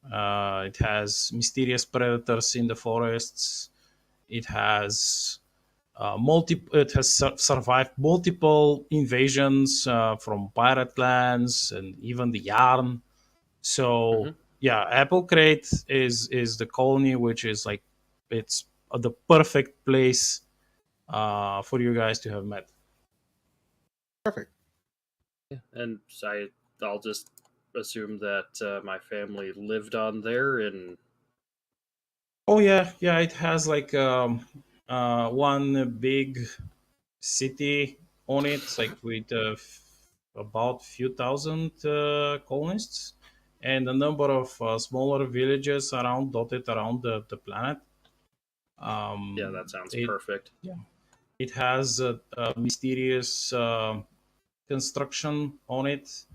It has mysterious predators in the forests. It has it has survived multiple invasions from pirate clans and even the Yarn. So Mhm. yeah, Apple Crate is the colony, which is like it's the perfect place for you guys to have met. Perfect. and I'll just assume that my family lived on there, and Oh yeah, yeah. It has like one big city on it, like with about few thousand colonists, and a number of smaller villages around, dotted around the planet. yeah, that sounds It perfect. Yeah, it has a mysterious construction on it,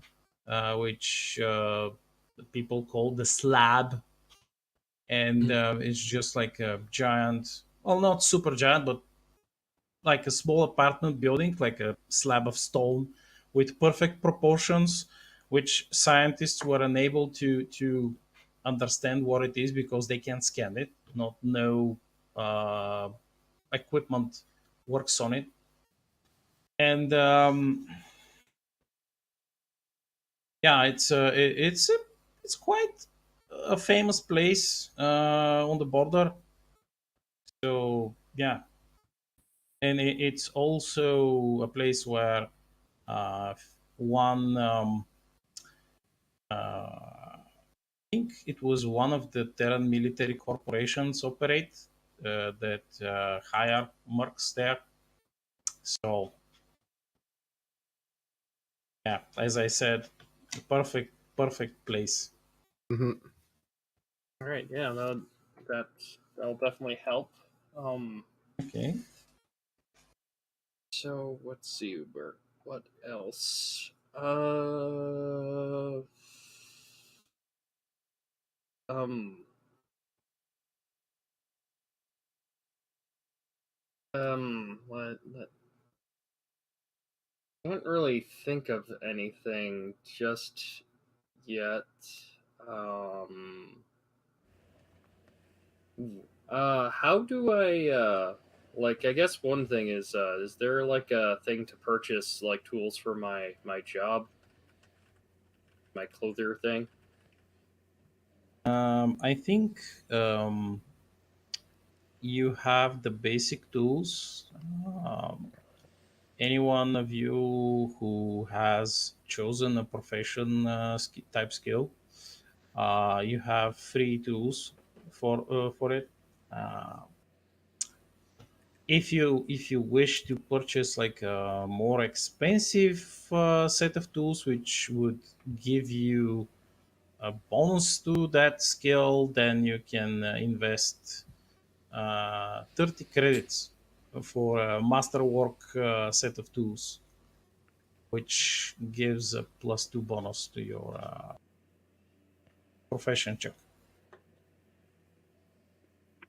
which people call the slab, and it's just like a giant, well, not super giant, but like a small apartment building, like a slab of stone with perfect proportions, which scientists were unable to understand what it is because they can't scan it. Not no equipment works on it, and yeah, it's quite a famous place on the border. So yeah, and it's also a place where one I think it was one of the Terran military corporations operate that hire mercs there. So yeah, as I said, perfect place. Hmm. All right, yeah, that'll definitely help. Um, Okay. so let's see, what else? Um, what? I don't really think of anything just yet. Um, how do I like? I guess one thing is there like a thing to purchase like tools for my job, my clothier thing? I think you have the basic tools. Um, any one of you who has chosen a profession type skill, you have free tools for it. Uh, if you wish to purchase like a more expensive set of tools, which would give you a bonus to that skill, then you can invest 30 credits for a masterwork set of tools, which gives a +2 bonus to your profession check.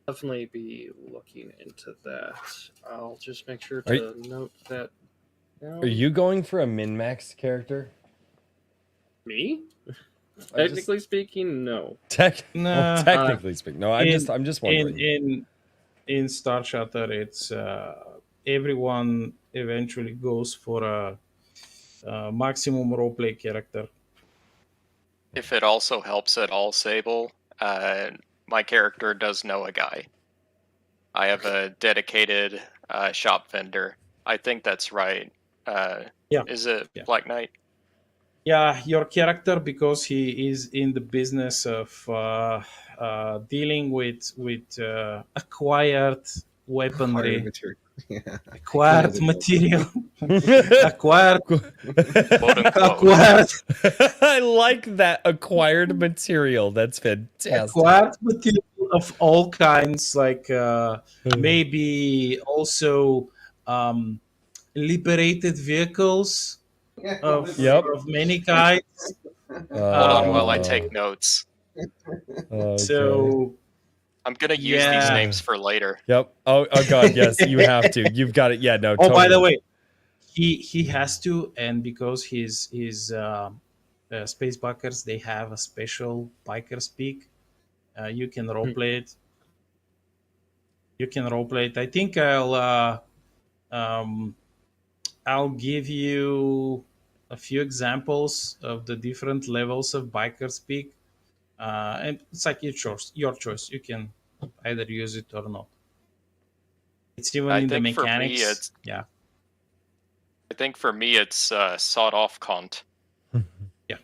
Definitely be looking into that. I'll just make sure Are, to note that are down. you going for a min max character? Me? Technically speaking, no. Nah. Technically speaking, no. I'm just wondering. In StarShatter, it's everyone eventually goes for a maximum roleplay character. If it also helps at all, Sable, my character does know a guy. I have a dedicated shop vendor. I think that's right. Yeah. Is it Yeah. Black Knight? Yeah, your character, because he is in the business of dealing with acquired weaponry, acquired material, acquired Quote unquote. acquired I like that acquired material. That's fantastic. acquired material of all kinds, like maybe also liberated vehicles of Yep. many kinds. Hold on while I Uh, take notes. okay. So I'm gonna use these Yeah. names for later. Yep. Oh God. Yes, you have to. You've got it. Yeah. No. oh, by the totally. way, he has to, and because his space bikers, they have a special biker speak. You can roleplay it. You can roleplay it. I think I'll give you a few examples of the different levels of biker speak, and it's like your choice. Your choice. You can either use it or not. It's even I in the think for me, mechanics. it's- Yeah. I think for me, it's sawed off Kant. Yep.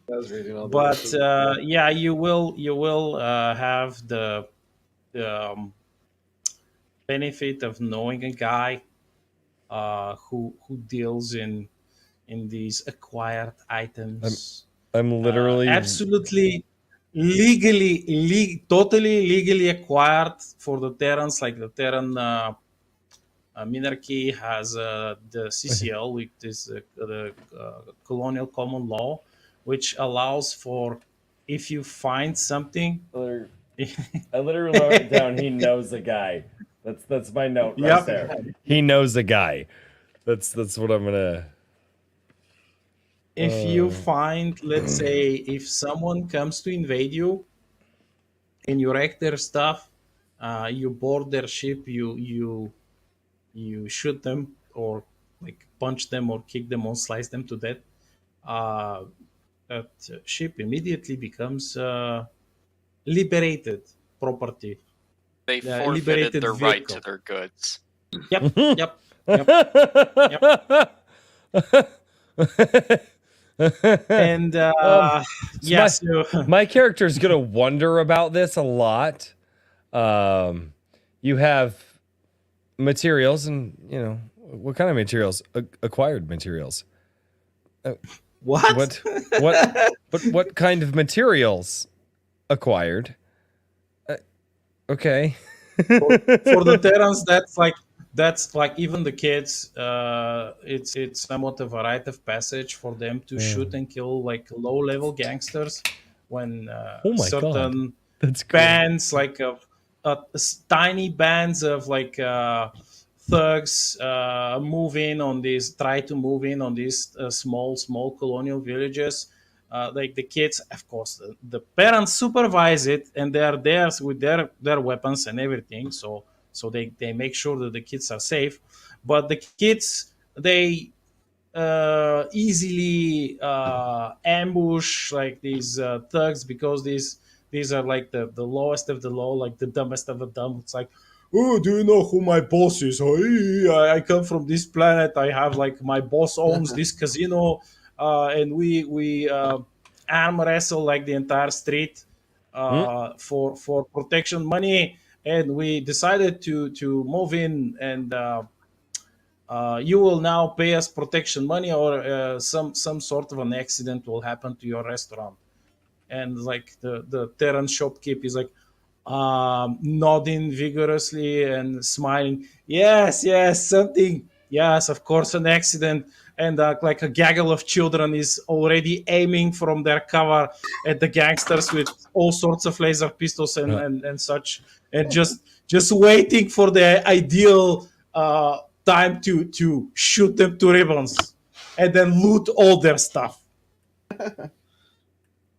That was really well done. But yeah, you will have the benefit of knowing a guy who deals in these acquired items. I'm literally Absolutely totally legally acquired for the Terrans. Like the Terran minarchy has the CCL, which is the colonial common law, which allows for, if you find something. I literally wrote it down. He knows a guy. That's my note right Yep. there. He knows a guy. That's what I'm gonna. If you find, let's say, if someone comes to invade you and you wreck their stuff, you board their ship, you shoot them, or like punch them or kick them or slice them to death, that ship immediately becomes liberated property. They Yeah, forfeited liberated their right vehicle. to their goods. Yep. And So yes, my character is gonna wonder about this a lot. You have materials, and what kind of materials? Acquired materials. what? What kind of materials acquired? Okay. For the Terrans, that's like even the kids. It's somewhat of a rite of passage for them to shoot and kill like low-level gangsters when Oh my certain God. That's cool. bands, like tiny bands of like thugs, try to move in on these small colonial villages. Like the kids, of course, the parents supervise it, and they are there with their weapons and everything. So they make sure that the kids are safe. But the kids, they easily ambush like these thugs, because these are like the lowest of the low, like the dumbest of the dumb. It's like, oh, do you know who my boss is? Oh, I come from this planet. I have like my boss owns this casino, and we arm wrestle like the entire street for protection money. And we decided to move in, and you will now pay us protection money, or some sort of an accident will happen to your restaurant. And like the Terran shopkeep is like nodding vigorously and smiling. Yes, something. Yes, of course, an accident. And like a gaggle of children is already aiming from their cover at the gangsters with all sorts of laser pistols and such, and just waiting for the ideal time to shoot them to ribbons and then loot all their stuff.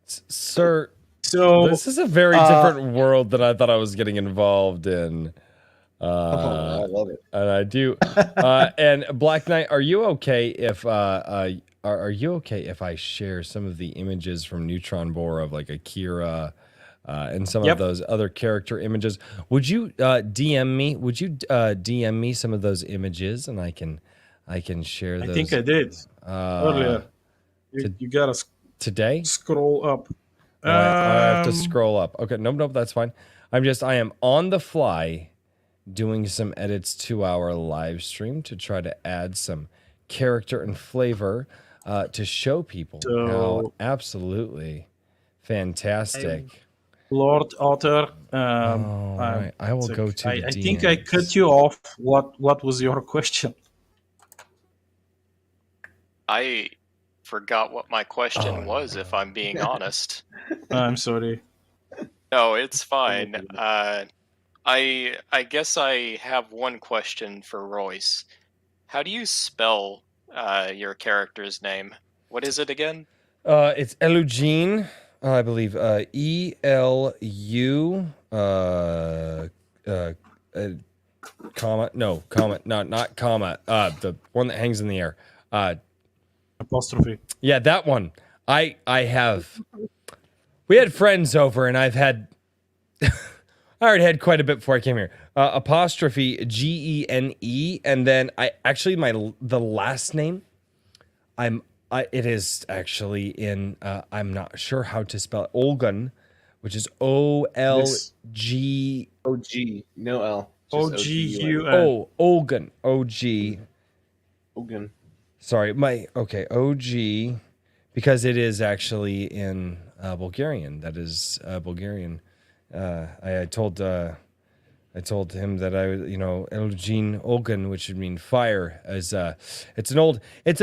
Sir, So this is a very different world than I thought I was getting involved in. I love it. And I do. And Black Knight, are you okay if are you okay if I share some of the images from Neutron Bore of like Akira and some of those other character images? Would you DM me? Would you DM me some of those images and I can share those? I think I did earlier. You gotta today. scroll up. Oh, I have to scroll up. Okay, nope, that's fine. I am on the fly doing some edits to our live stream to try to add some character and flavor to show people how absolutely fantastic. Lord Otter. All right, I will go to the I think I cut you off. What was your question? I forgot what my question was, if I'm being honest. I'm sorry. No, it's fine. I guess I have one question for Royce. How do you spell your character's name? What is it again? It's Elugene, I believe. ELU comma. No, comma. Not comma. The one that hangs in the air. Apostrophe. Yeah, that one. I have. We had friends over, and I've had. I already had quite a bit before I came here. Apostrophe GENE, and then the last name. It is actually in. I'm not sure how to spell it. Olgun, which is OLG. OG, no L. OGUN. Oh, Olgun. OG. Ogun. Sorry, OG, because it is actually in Bulgarian. That is Bulgarian. I told him that Elgin Olgun, which would mean fire, as it's an old name. It's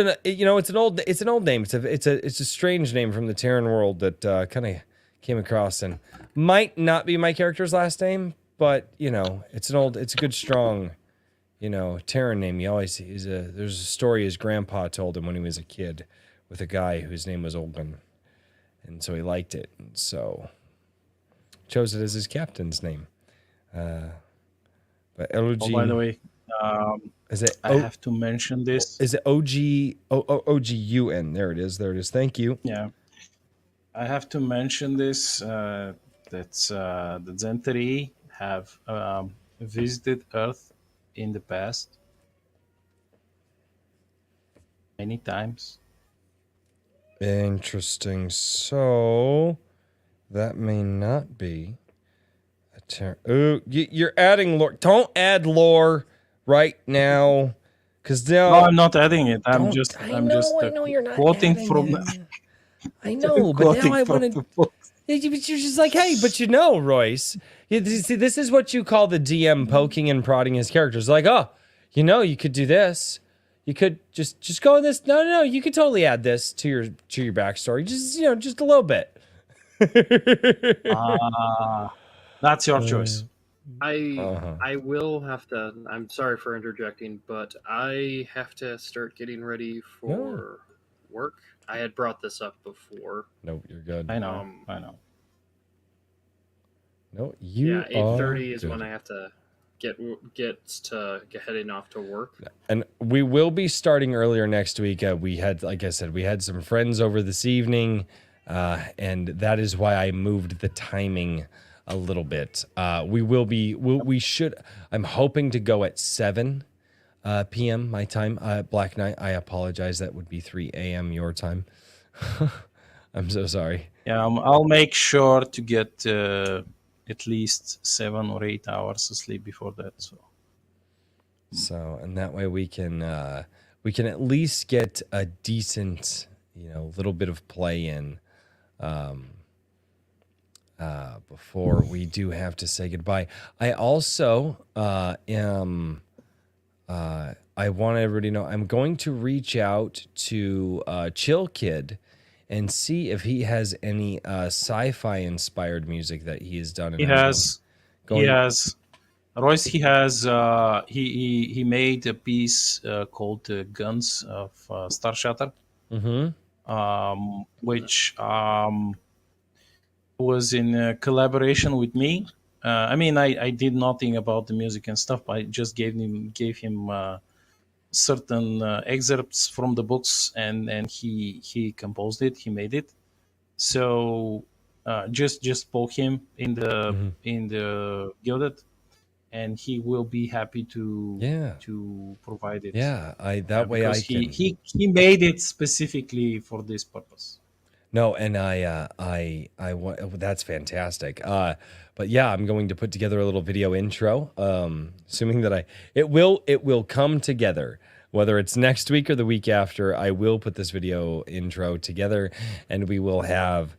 a strange name from the Terran world that kind of came across and might not be my character's last name, but it's a good strong, Terran name. There's a story his grandpa told him when he was a kid with a guy whose name was Olgun, and so he liked it, and so chose it as his captain's name. But LOG. Oh, by the way, is it? I have to mention this. Is it OGUN? There it is. Thank you. Yeah, I have to mention this. That the Zentari have visited Earth in the past many times. Interesting. So that may not be a you're adding lore. Don't add lore right now, because No, I'm not adding it. I'm just I know you're not quoting adding from. it. I know, but now I want to. You're just like, hey, but Royce. See, this is what you call the DM poking and prodding his characters. Like, you could do this. You could just go in this. No, you could totally add this to your backstory. Just a little bit. That's your choice. I will have to. I'm sorry for interjecting, but I have to start getting ready for work. I had brought this up before. No, you're good. I know. No, you. Yeah, 8:30 is when I have to get heading off to work. And we will be starting earlier next week. We had, like I said, we had some friends over this evening, and that is why I moved the timing a little bit. We should. I'm hoping to go at 7 p.m. my time. Black Knight. I apologize. That would be 3 a.m. your time. I'm so sorry. Yeah, I'll make sure to get at least 7 or 8 hours of sleep before that. So, and that way we can at least get a decent, little bit of play in, before we do have to say goodbye. I also I want everybody to know I'm going to reach out to Chill Kid and see if he has any sci-fi inspired music that he has done. He has. Royce, he has. He made a piece called "Guns" of StarShatter. Mm-hmm. which was in collaboration with me. I mean, I did nothing about the music and stuff. I just gave him certain excerpts from the books, and he composed it. He made it. So just poke him in the Gilded, and he will be happy to provide it. Yeah, that way I because can. he made it specifically for this purpose. No, and that's fantastic. But yeah, I'm going to put together a little video intro. Assuming that it will come together, whether it's next week or the week after. I will put this video intro together, and we will have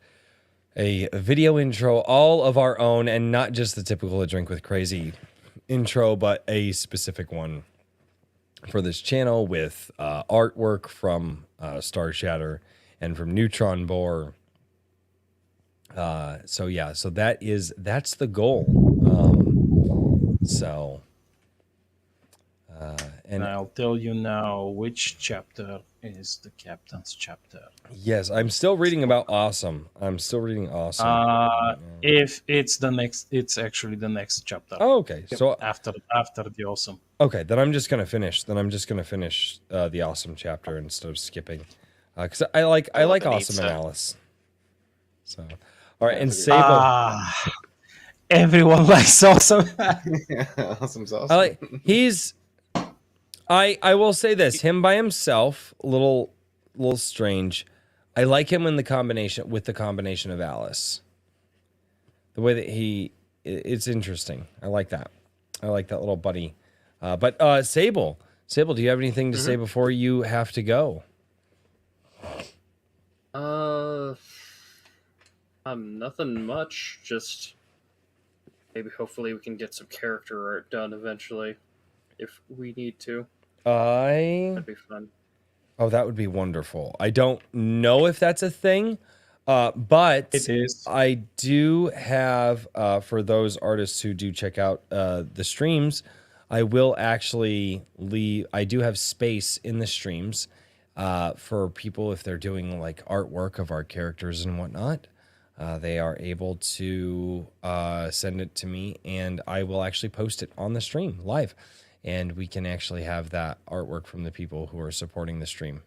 a video intro all of our own, and not just the typical A Drink with Crazy intro, but a specific one for this channel with artwork from StarShatter and from Neutron Bore. So yeah, so that's the goal. And I'll tell you now which chapter is the captain's chapter. Yes, I'm still reading about Awesome. Awesome. If it's the next, it's actually the next chapter. Oh, okay. So after the Awesome. Okay, then I'm just gonna finish. The Awesome chapter instead of skipping, because I like Awesome and Alice. So, all right, and Sable. Everyone likes Awesome. Yeah, Awesome's awesome. I will say this: him by himself, a little strange. I like him in the combination of Alice. The way that it's interesting. I like that. I like that little buddy. But Sable, do you have anything to say before you have to go? Nothing much. Just maybe hopefully we can get some character art done eventually, if we need to. That'd be fun. Oh, that would be wonderful. I don't know if that's a thing, but it is. I do have for those artists who do check out the streams. I will actually leave. I do have space in the streams for people if they're doing like artwork of our characters and whatnot. They are able to send it to me, and I will actually post it on the stream live, and we can actually have that artwork from the people who are supporting the stream.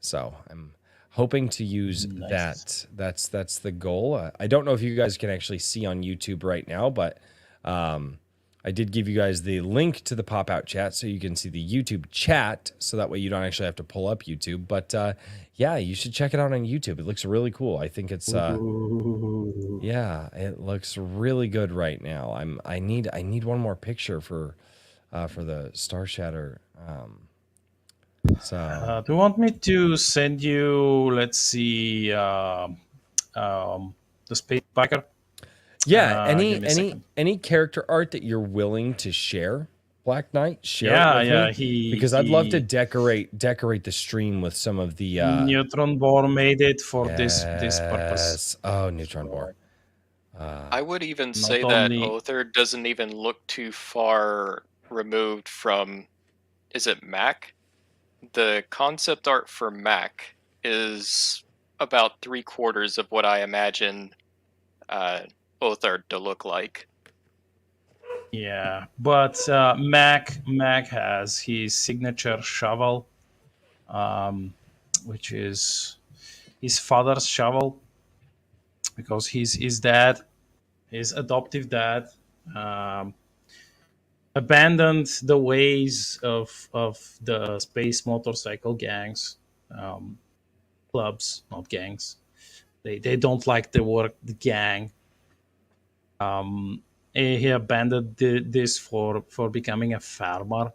So I'm hoping to use that. That's the goal. I don't know if you guys can actually see on YouTube right now, but I did give you guys the link to the pop-out chat so you can see the YouTube chat, so that way you don't actually have to pull up YouTube. But yeah, you should check it out on YouTube. It looks really cool. I think it's yeah, it looks really good right now. I need one more picture for the StarShatter. So Do you want me to send you? Let's see, the Space Biker. yeah, any character art that you're willing to share, Black Knight, share it with me, because I'd love to decorate the stream with some of the Neutron Bore made it for this purpose. Oh, Neutron Bore. I would even say that Othar doesn't even look too far removed from, is it Mac? The concept art for Mac is about 3/4 of what I imagine Othar to look like. Yeah, but Mac has his signature shovel, which is his father's shovel, because his dad, his adoptive dad, abandoned the ways of the space motorcycle gangs, clubs, not gangs. They don't like the word gang. He abandoned this for becoming a farmer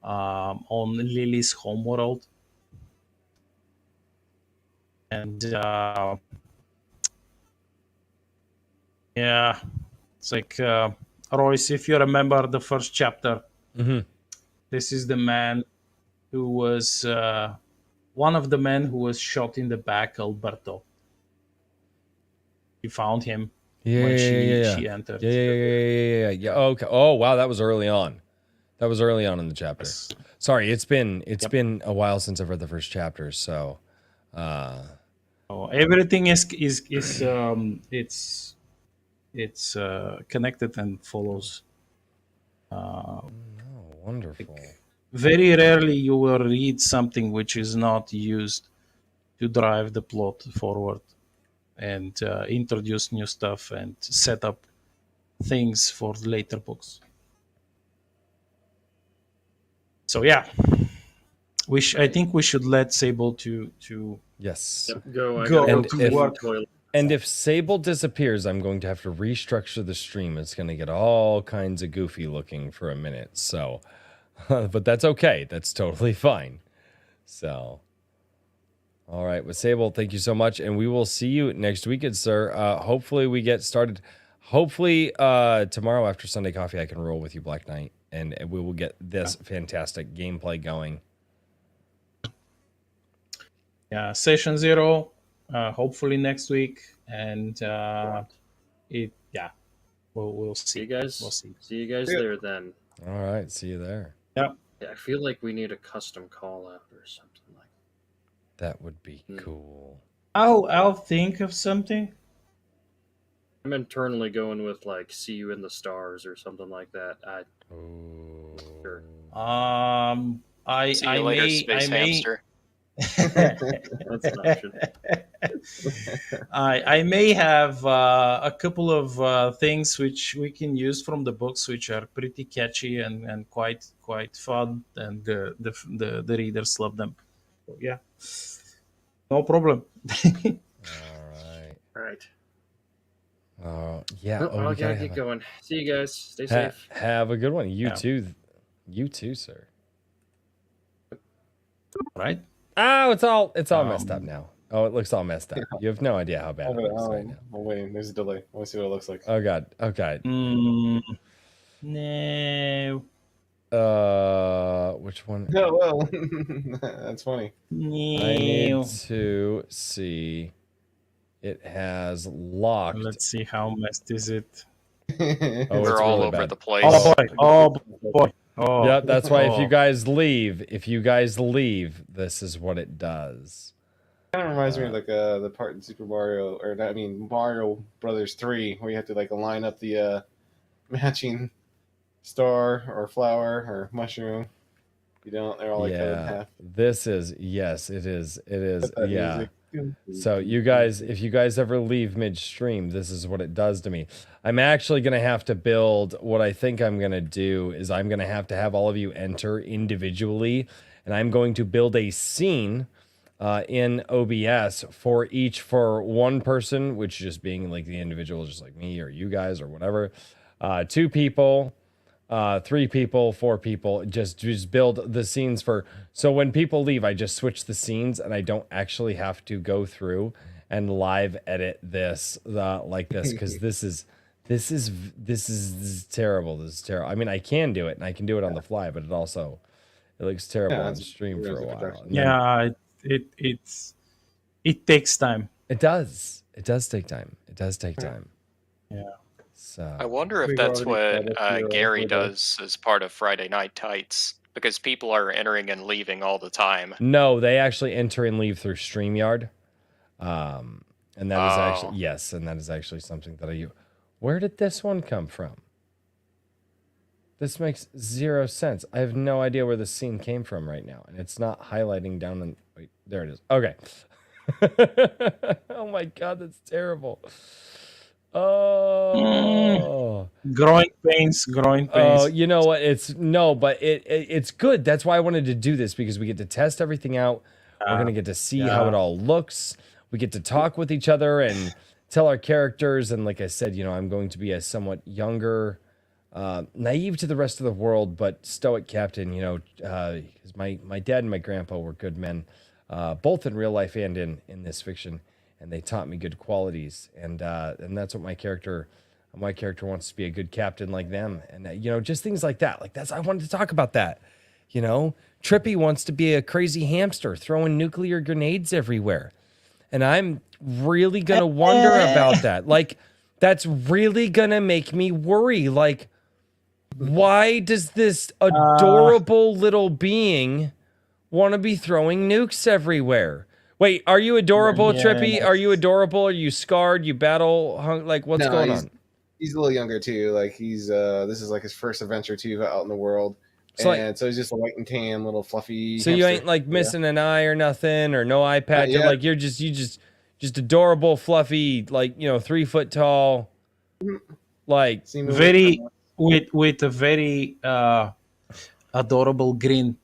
on Lily's homeworld, and yeah, it's like Royce, if you remember the first chapter, this is the man who was one of the men who was shot in the back, Alberto. You found him when she entered. Yeah. Okay. Oh wow, that was early on. That was early on in the chapter. Sorry, it's been a while since I've read the first chapter, so Everything is it's connected and follows. Oh, wonderful. Very rarely you will read something which is not used to drive the plot forward and introduce new stuff and set up things for later books. So yeah, I think we should let Sable to Yes. Yep, go. I Go gotta go and to if- the toilet. And if Sable disappears, I'm going to have to restructure the stream. It's going to get all kinds of goofy looking for a minute. So, but that's okay. That's totally fine. So, all right. With Sable, thank you so much. And we will see you next weekend, sir. Hopefully we get started. Hopefully tomorrow after Sunday Coffee, I can roll with you, Black Knight. And we will get this fantastic gameplay going. yeah, session 0, hopefully next week, and we'll see. See you guys. We'll see. See you guys Yeah. there then. All right. See you there. Yeah, I feel like we need a custom call out or something like. That would be Hmm. cool. I'll think of something. I'm internally going with like "See You in the Stars" or something like that. Ooh. Sure. I See you I later, may Space I may Hamster. That's an option. I may have a couple of things which we can use from the books, which are pretty catchy and quite fun, and the readers love them. So, yeah, no problem. All right. All right. Yeah. Well, we I gotta gotta have get a- going. See you guys. Stay safe. Have a good one. You Yeah. too. You too, sir. Right? Oh, it's all messed up now. Oh, it looks all messed up. You have no idea how bad it looks right now. Oh, wait, there's a delay. I want to see what it looks like. Oh god. Okay. No. Which one? Oh, well, that's funny. I need to see. It has locked. Let's see how messed is it. Oh, it's We're all really over bad. the place. Oh boy. Oh. Yep, that's why if you Oh. guys leave, this is what it does. Kind of reminds me of like the part in Super Mario, or I mean Mario Brothers 3, where you have to like line up the matching star or flower or mushroom. You don't, they're all like cut in Yeah. half. This is yes, it is. It is. With that Yeah. music. So you guys, if you guys ever leave midstream, this is what it does to me. I'm actually going to have to build, what I think I'm going to do is I'm going to have all of you enter individually, and I'm going to build a scene in OBS for one person, which just being like the individual, just like me or you guys or whatever, 2 people, 3 people, 4 people, just build the scenes so when people leave, I just switch the scenes and I don't actually have to go through and live edit this like this, because this is terrible. This is terrible. I mean, I can do it and I can do it on the fly, but it looks terrible Yeah, on it's- stream for a while. production. And then- Yeah, it takes time. it does take time. It does take time. Yeah. So I wonder if We've that's already what set up Gary your- does as part of Friday Night Tights, because people are entering and leaving all the time. no, they actually enter and leave through StreamYard. And that is Oh. actually, yes, and that is actually something that I use. Where did this one come from? This makes 0 sense. I have no idea where this scene came from right now, and it's not highlighting down in, wait, there it is. Okay. Oh my god, that's terrible. Oh. Growing pains. Oh, you know what? But it's good. That's why I wanted to do this, because we get to test everything out. We're gonna get to see how yeah. it all looks. We get to talk with each other and tell our characters. And like I said, I'm going to be a somewhat younger, naive to the rest of the world, but stoic captain. Because my dad and my grandpa were good men, both in real life and in this fiction, and they taught me good qualities. And that's what my character wants to be, a good captain like them. And just things like that. Like I wanted to talk about that. Trippy wants to be a crazy hamster throwing nuclear grenades everywhere. And I'm really going to wonder about that. Like, that's really going to make me worry. Like, why does this adorable little being want to be throwing nukes everywhere? Wait, are you adorable, Yeah, Trippy? Are you adorable? Are you scarred? You battle hung? Like, what's No, going on? He's a little younger too. Like he's this is like his first adventure too out in the world, So, like, and so he's just a white and tan little fluffy. so you hamster. ain't like Yeah. missing an eye or nothing, or no eye patch, or yet. like you're just adorable, fluffy, like 3 foot tall, like Seemingly- very with a very adorable grin,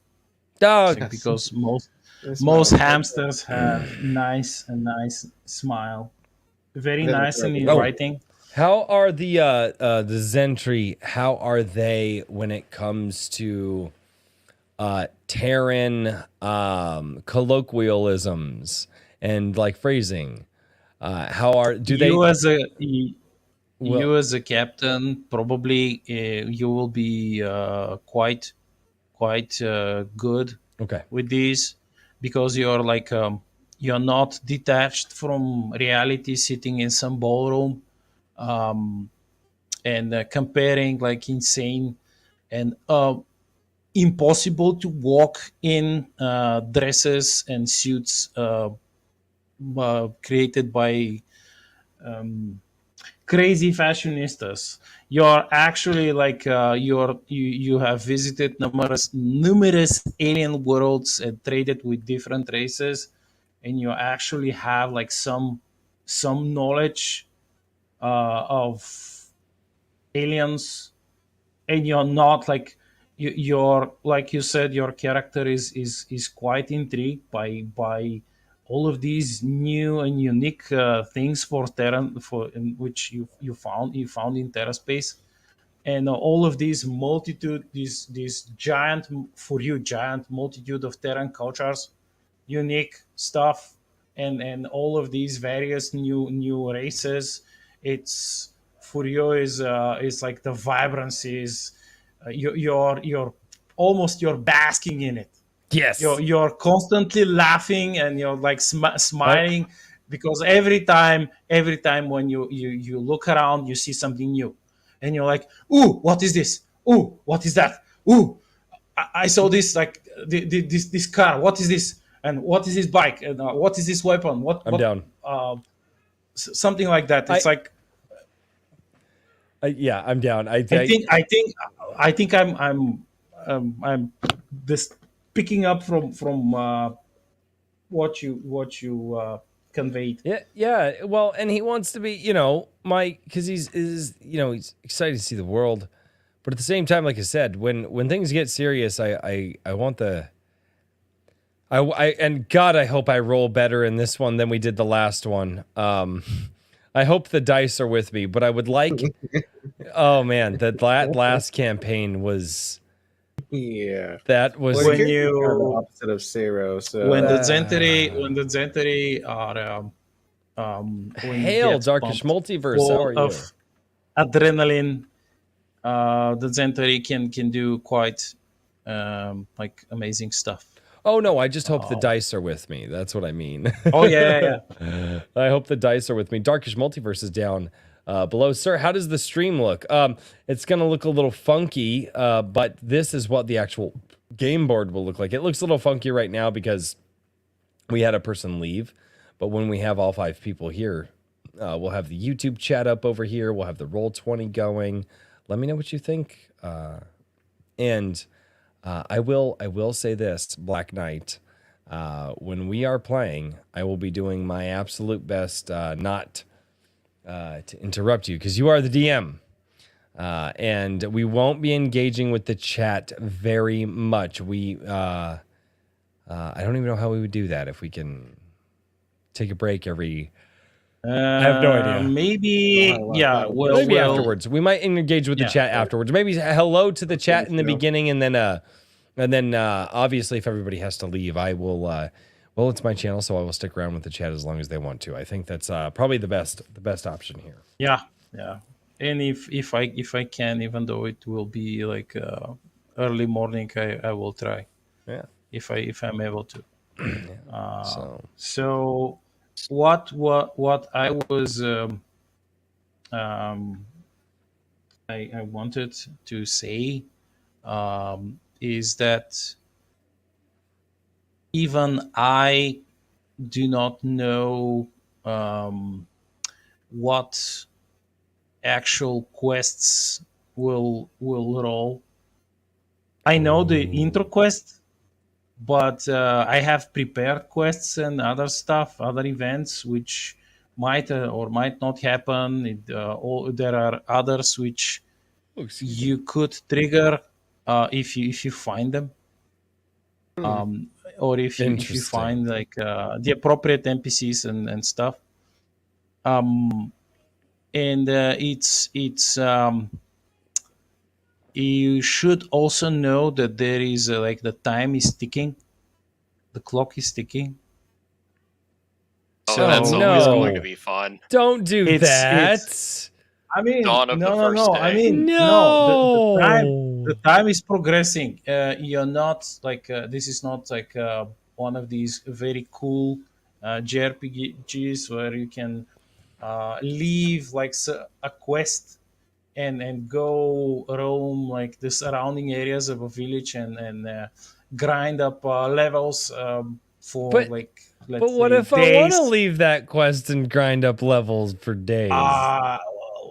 dog. because That's most my- hamsters have a nice smile, very Never nice and tried. inviting. How are the Zentry? How are they when it comes to Terran colloquialisms and like phrasing? How are do they? You as a Well- you as a captain, probably you will be quite good Okay. with these, because you're like you're not detached from reality, sitting in some ballroom and comparing like insane and impossible to walk in dresses and suits created by crazy fashionistas. You're actually like you have visited numerous alien worlds and traded with different races, and you actually have like some knowledge of aliens, and you're not like you're like you said, your character is quite intrigued by all of these new and unique things for Terra, for in which you found in Terra space, and all of these multitude, these giant, for you, giant multitude of Terran cultures, unique stuff, and all of these various new races. It's for you is like the vibrancy is you're almost you're basking in it. Yes. You're constantly laughing, and you're like smiling, because every time when you look around, you see something new, and you're like, ooh, what is this? Ooh, what is that? Ooh, I saw this, like this car. What is this? And what is this bike? And what is this weapon? I'm down. Something like that. It's like Yeah, I'm down. I think I'm this picking up from what you conveyed. Yeah. Well, and he wants to be, because he's excited to see the world, but at the same time, like I said, when things get serious, I want the. And God, I hope I roll better in this one than we did the last one. I hope the dice are with me, but I would like. Oh man, that last campaign was. Yeah. That was Well, When you're you- kind of the opposite of Zero, so When the Zentari are when you Hail, get Darkish pumped Multiverse. full How are you? of adrenaline, the Zentari can do quite like amazing stuff. Oh no, I just hope the dice are with me. That's what I mean. Oh yeah. I hope the dice are with me. Darkish Multiverse is down below. Sir, how does the stream look? It's going to look a little funky, but this is what the actual game board will look like. It looks a little funky right now because we had a person leave, but when we have all 5 people here, we'll have the YouTube chat up over here. We'll have the Roll20 going. Let me know what you think. And I will say this, Black Knight. When we are playing, I will be doing my absolute best not to interrupt you, because you are the DM. And we won't be engaging with the chat very much. I don't even know how we would do that, if we can take a break every... I have no idea. Maybe Maybe afterwards. We might engage with the chat afterwards. Maybe hello to the chat in the beginning, and then obviously if everybody has to leave, I will well, it's my channel, so I will stick around with the chat as long as they want to. I think that's probably the best option here. Yeah. And if I can, even though it will be like early morning, I will try. Yeah. If I'm able to. So what I was I wanted to say is that even I do not know what actual quests will roll. I know the intro quest, but I have prepared quests and other stuff, other events which might or might not happen. There are others which Oh, excuse me. you could trigger if you find them, or if you find Interesting. like the appropriate NPCs and stuff. And you should also know that there is like the time is ticking, the clock is ticking. Oh, So that's Oh, always no. going to be fun. Don't do it's that. I mean, Dawn of the no, first I day. mean, no. No. The time is progressing. You're not like this is not like one of these very cool JRPGs where you can leave like a quest and go roam like the surrounding areas of a village and grind up levels for But like but let's what say if I want to days. leave that quest and grind up levels for days?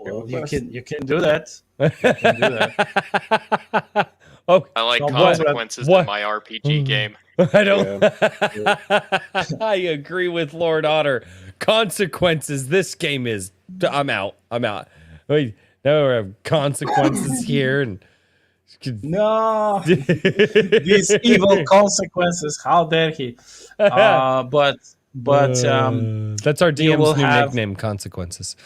Well, you can do that. You can do that. Oh, I like No consequences What? in my RPG game. I don't. Yeah. I agree with Lord Otter. Consequences. This game is. I'm out. Wait, now we have consequences here, and No, these evil consequences. How dare he? But that's our you will DM's new have nickname. Consequences.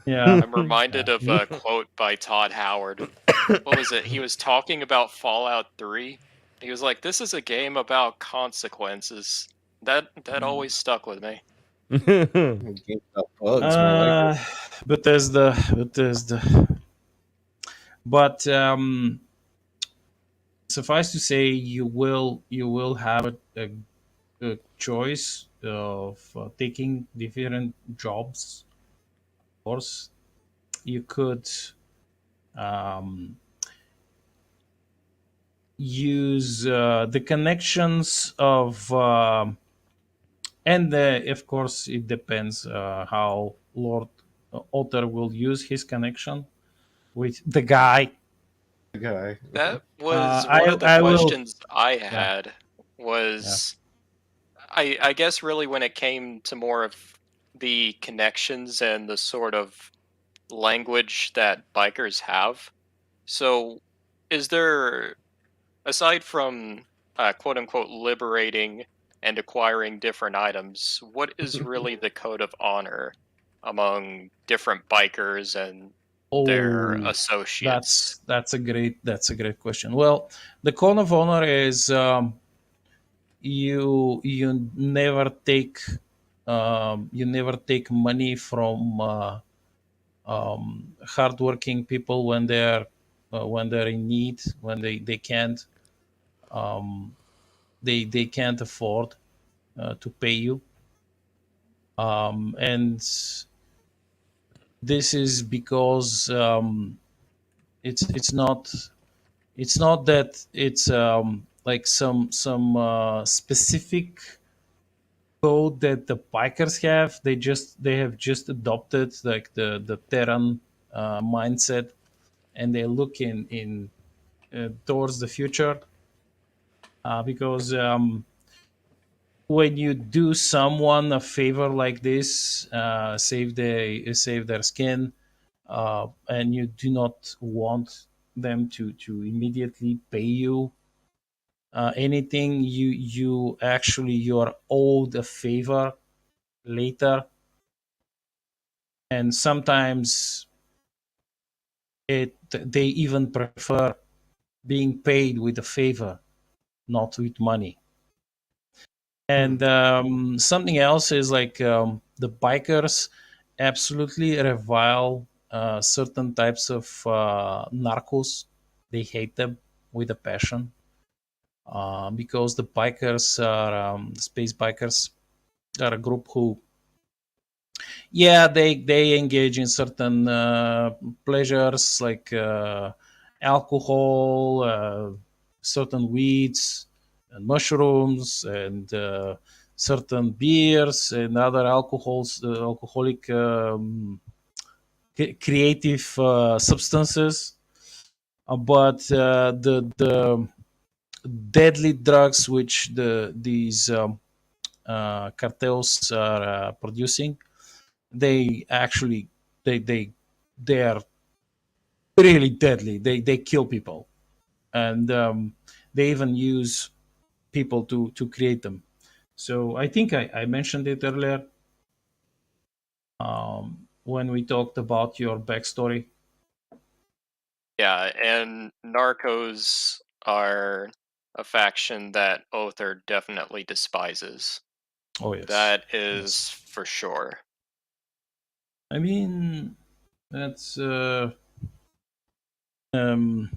yeah. I'm reminded of a quote by Todd Howard. What was it? He was talking about Fallout 3. He was like, "This is a game about consequences." That always stuck with me. Game about bugs, more like it. Bethesda. But suffice to say, you will have a choice of taking different jobs. Of course, you could um, use the connections of and of course it depends how Lord Otter will use his connection with the guy. The guy. That was I one of the I will questions I yeah had. yeah Was I guess really when it came to more of the connections and the sort of language that bikers have. So, is there, aside from quote unquote liberating and acquiring different items, what is really the code of honor among different bikers and their oh associates? that's a great question. Well, the code of honor is you never take money from hardworking people when they're in need, when they can't they can't afford to pay you, and this is because it's not that it's like some specific code that the bikers have. They have just adopted like the Terran mindset, and they look in towards the future because when you do someone a favor like this, save their skin, and you do not want them to immediately pay you anything, you are owed a favor later, and sometimes they even prefer being paid with a favor, not with money. And something else is like the bikers absolutely revile certain types of narcos. They hate them with a passion because the space bikers are a group who, yeah, they engage in certain pleasures like alcohol, certain weeds and mushrooms, and certain beers and other alcoholic creative substances. But the deadly drugs which these cartels are producing, they actually they are really deadly. They kill people, and they even use people to create them. So I think I mentioned it earlier when we talked about your backstory. Yeah, and Narcos are a faction that Othar definitely despises. Oh yes, That yes. is for sure. I mean, um,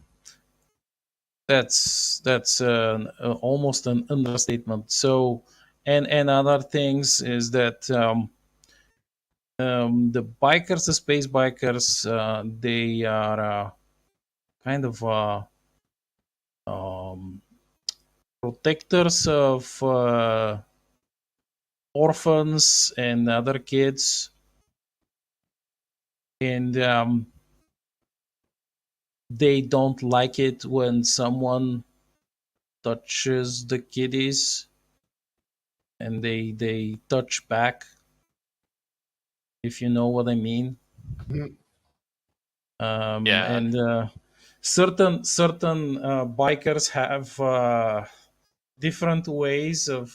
that's almost an understatement. So, and other things is that the bikers, the space bikers, they are kind of um, protectors of orphans and other kids, and they don't like it when someone touches the kiddies, and they touch back, if you know what I mean. Mhm. Yeah, And certain bikers have different ways of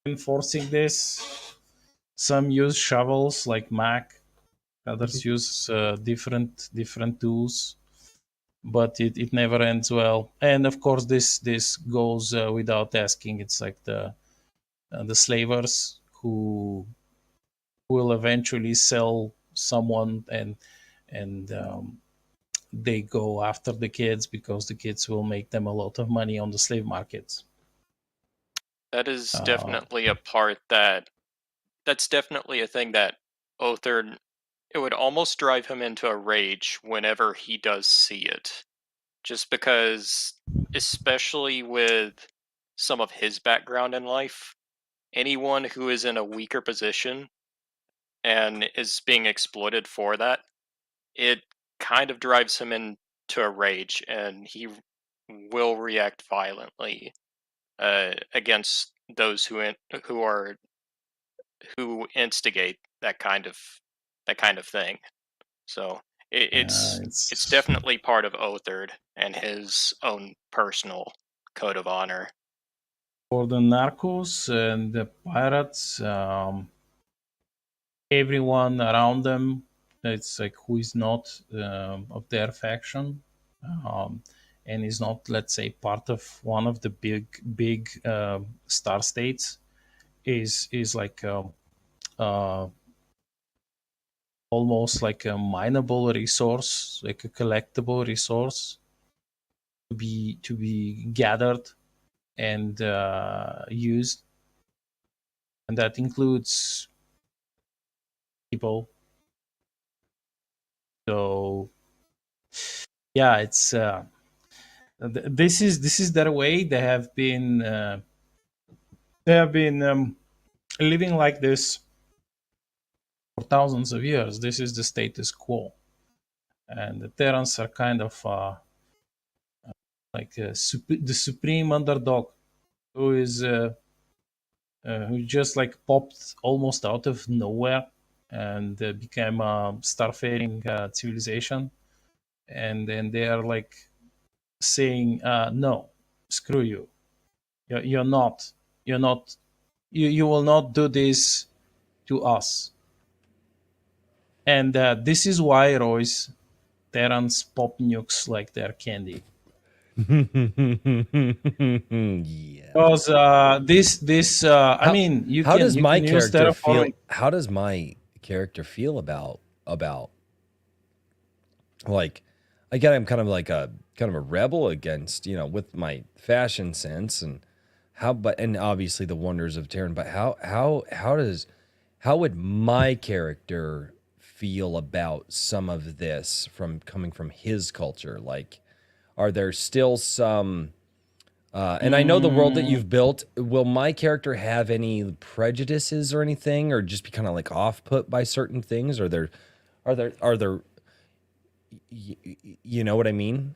enforcing this. Some use shovels like Mac. Others use different tools, but it never ends well. And of course, this goes without asking. It's like the slavers who will eventually sell someone, and they go after the kids because the kids will make them a lot of money on the slave markets. that is Uh, definitely a part that's definitely a thing that Othar, it would almost drive him into a rage whenever he does see it. Just because, especially with some of his background in life, anyone who is in a weaker position and is being exploited for that, it kind of drives him into a rage, and he will react violently against those who are who instigate that kind of thing. So it's it's definitely part of Othard and his own personal code of honor. for the narcos and the pirates. Everyone around them, it's like who is not of their faction, um, and is not, let's say, part of one of the big star states, is like uh, almost like a mineable resource, like a collectible resource to be gathered and used, and that includes people. So yeah, it's this is their way. They have been living like this for thousands of years. This is the status quo, and the Terrans are kind of like the supreme underdog who is who just like popped almost out of nowhere and became a starfaring civilization, and then they are like saying, "No, screw you. You're not. You're not. You will not do this to us." And this is why Royce Terrans pop nukes like they're candy. Yeah. Because I mean, you How can does you my can use character terraforming. feel? How does my character feel about like again? I'm kind of like a kind of a rebel against with my fashion sense and and obviously the wonders of Terran. But how would my character feel about some of this from coming from his culture? Like, are there still some And I know the world that you've built. Will my character have any prejudices or anything, or just be kind of like off put by certain things? Are there, you know what I mean?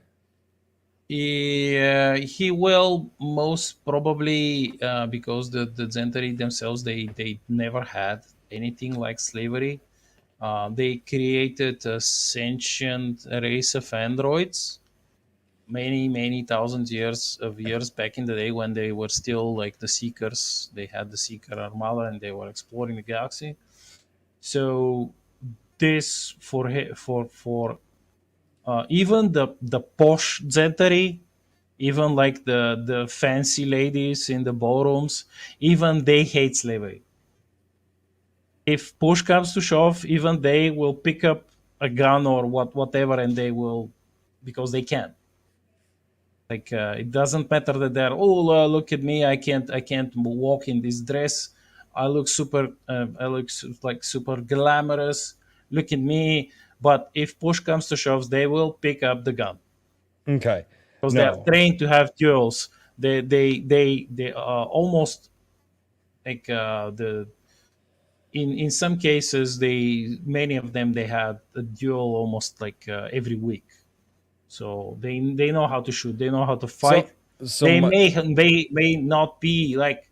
He will most probably, because the Zentari themselves, they never had anything like slavery. They created a sentient race of androids many thousand years back in the day, when they were still like the Seekers. They had the Seeker Armada and they were exploring the galaxy. So this for even the posh Zentari, even like the fancy ladies in the ballrooms, even they hate slavery. If push comes to shove, even they will pick up a gun or whatever, and they will, because they can. Like it doesn't matter that they're, oh, look at me, I can't walk in this dress. I look like super glamorous. Look at me. But if push comes to shove, they will pick up the gun Okay. because they are No. trained to have duels. They almost like the in some cases, they many of them, they had a duel almost like every week. So they know how to shoot, they know how to So, fight. so They my, may not be like,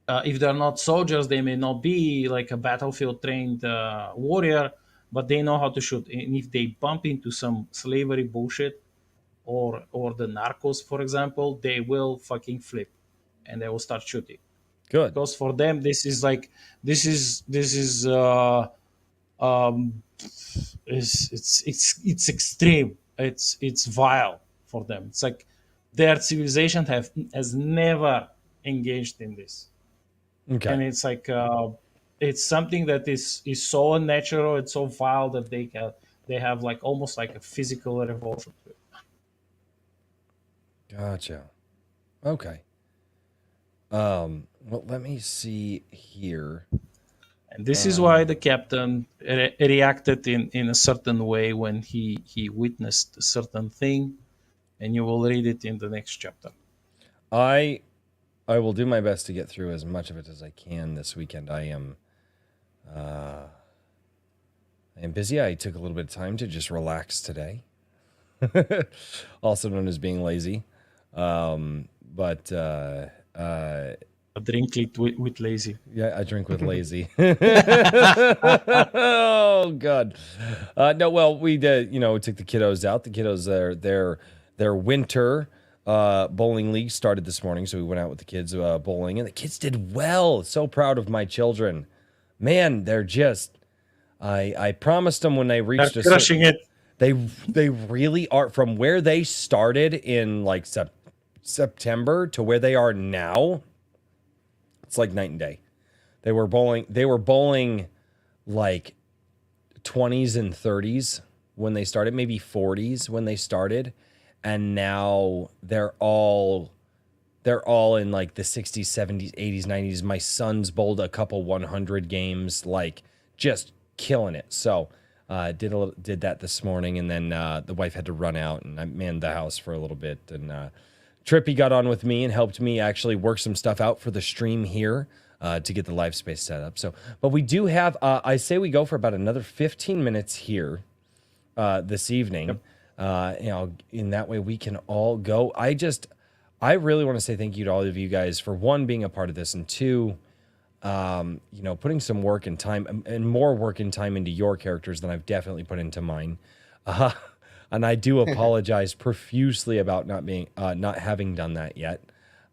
if they're not soldiers, they may not be like a battlefield trained warrior, but they know how to shoot. And if they bump into some slavery bullshit, or the narcos, for example, they will fucking flip, and they will start shooting, good. because for them this is like, this is um it's extreme, it's vile for them. It's like their civilization has never engaged in this. Okay. And it's like it's something that is so unnatural, it's so vile that they have like almost like a physical revulsion to it. Gotcha. Okay. Well, let me see here. And this is why the captain reacted in a certain way when he witnessed a certain thing, and you will read it in the next chapter. I will do my best to get through as much of it as I can this weekend. I am busy. I took a little bit of time to just relax today. Also known as being lazy. But Drink it with lazy. yeah, I drink with lazy. Oh God. No, well, we did, took the kiddos out. The kiddos, their winter bowling league started this morning, so we went out with the kids bowling, and the kids did well. So proud of my children. Man, they're just I promised them when they reached They're crushing it. They really are. From where they started in like September to where they are now, it's like night and day. They were bowling like 20s and 30s when they started, maybe 40s when they started, and now they're all in like the 60s, 70s, 80s, 90s. My son's bowled a couple 100 games, like just killing it. So did that this morning, and then the wife had to run out, and I manned the house for a little bit, and Trippy got on with me and helped me actually work some stuff out for the stream here to get the live space set up. So, but we do have, I say we go for about another 15 minutes here this evening. Yep. In that way we can all go. I really want to say thank you to all of you guys for, one, being a part of this, and two, putting some work and time, and more work and time into your characters than I've definitely put into mine. And I do apologize profusely about not having done that yet.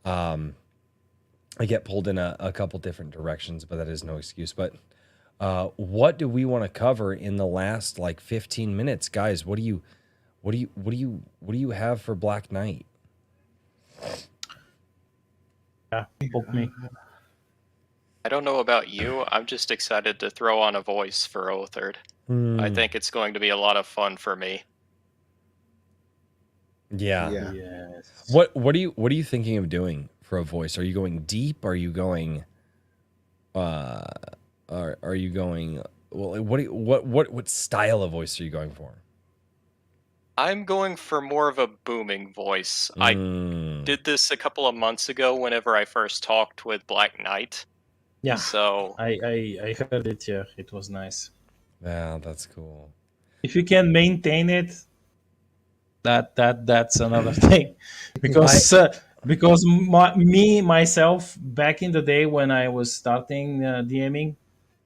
I get pulled in a couple different directions, but that is no excuse. But what do we want to cover in the last like 15 minutes, guys? What do you have for Black Knight? Yeah, poke me. I don't know about you. I'm just excited to throw on a voice for Othard. I think it's going to be a lot of fun for me. Yeah. Yes. What are you thinking of doing for a voice? Are you going deep? Are you going are you going, well, what style of voice are you going for? I'm going for more of a booming voice. did this a couple of months ago whenever I first talked with Black Knight. Yeah, So I heard it. Yeah, it was nice. Yeah, that's cool. If you can maintain it, that's another thing, because myself back in the day when I was starting DMing,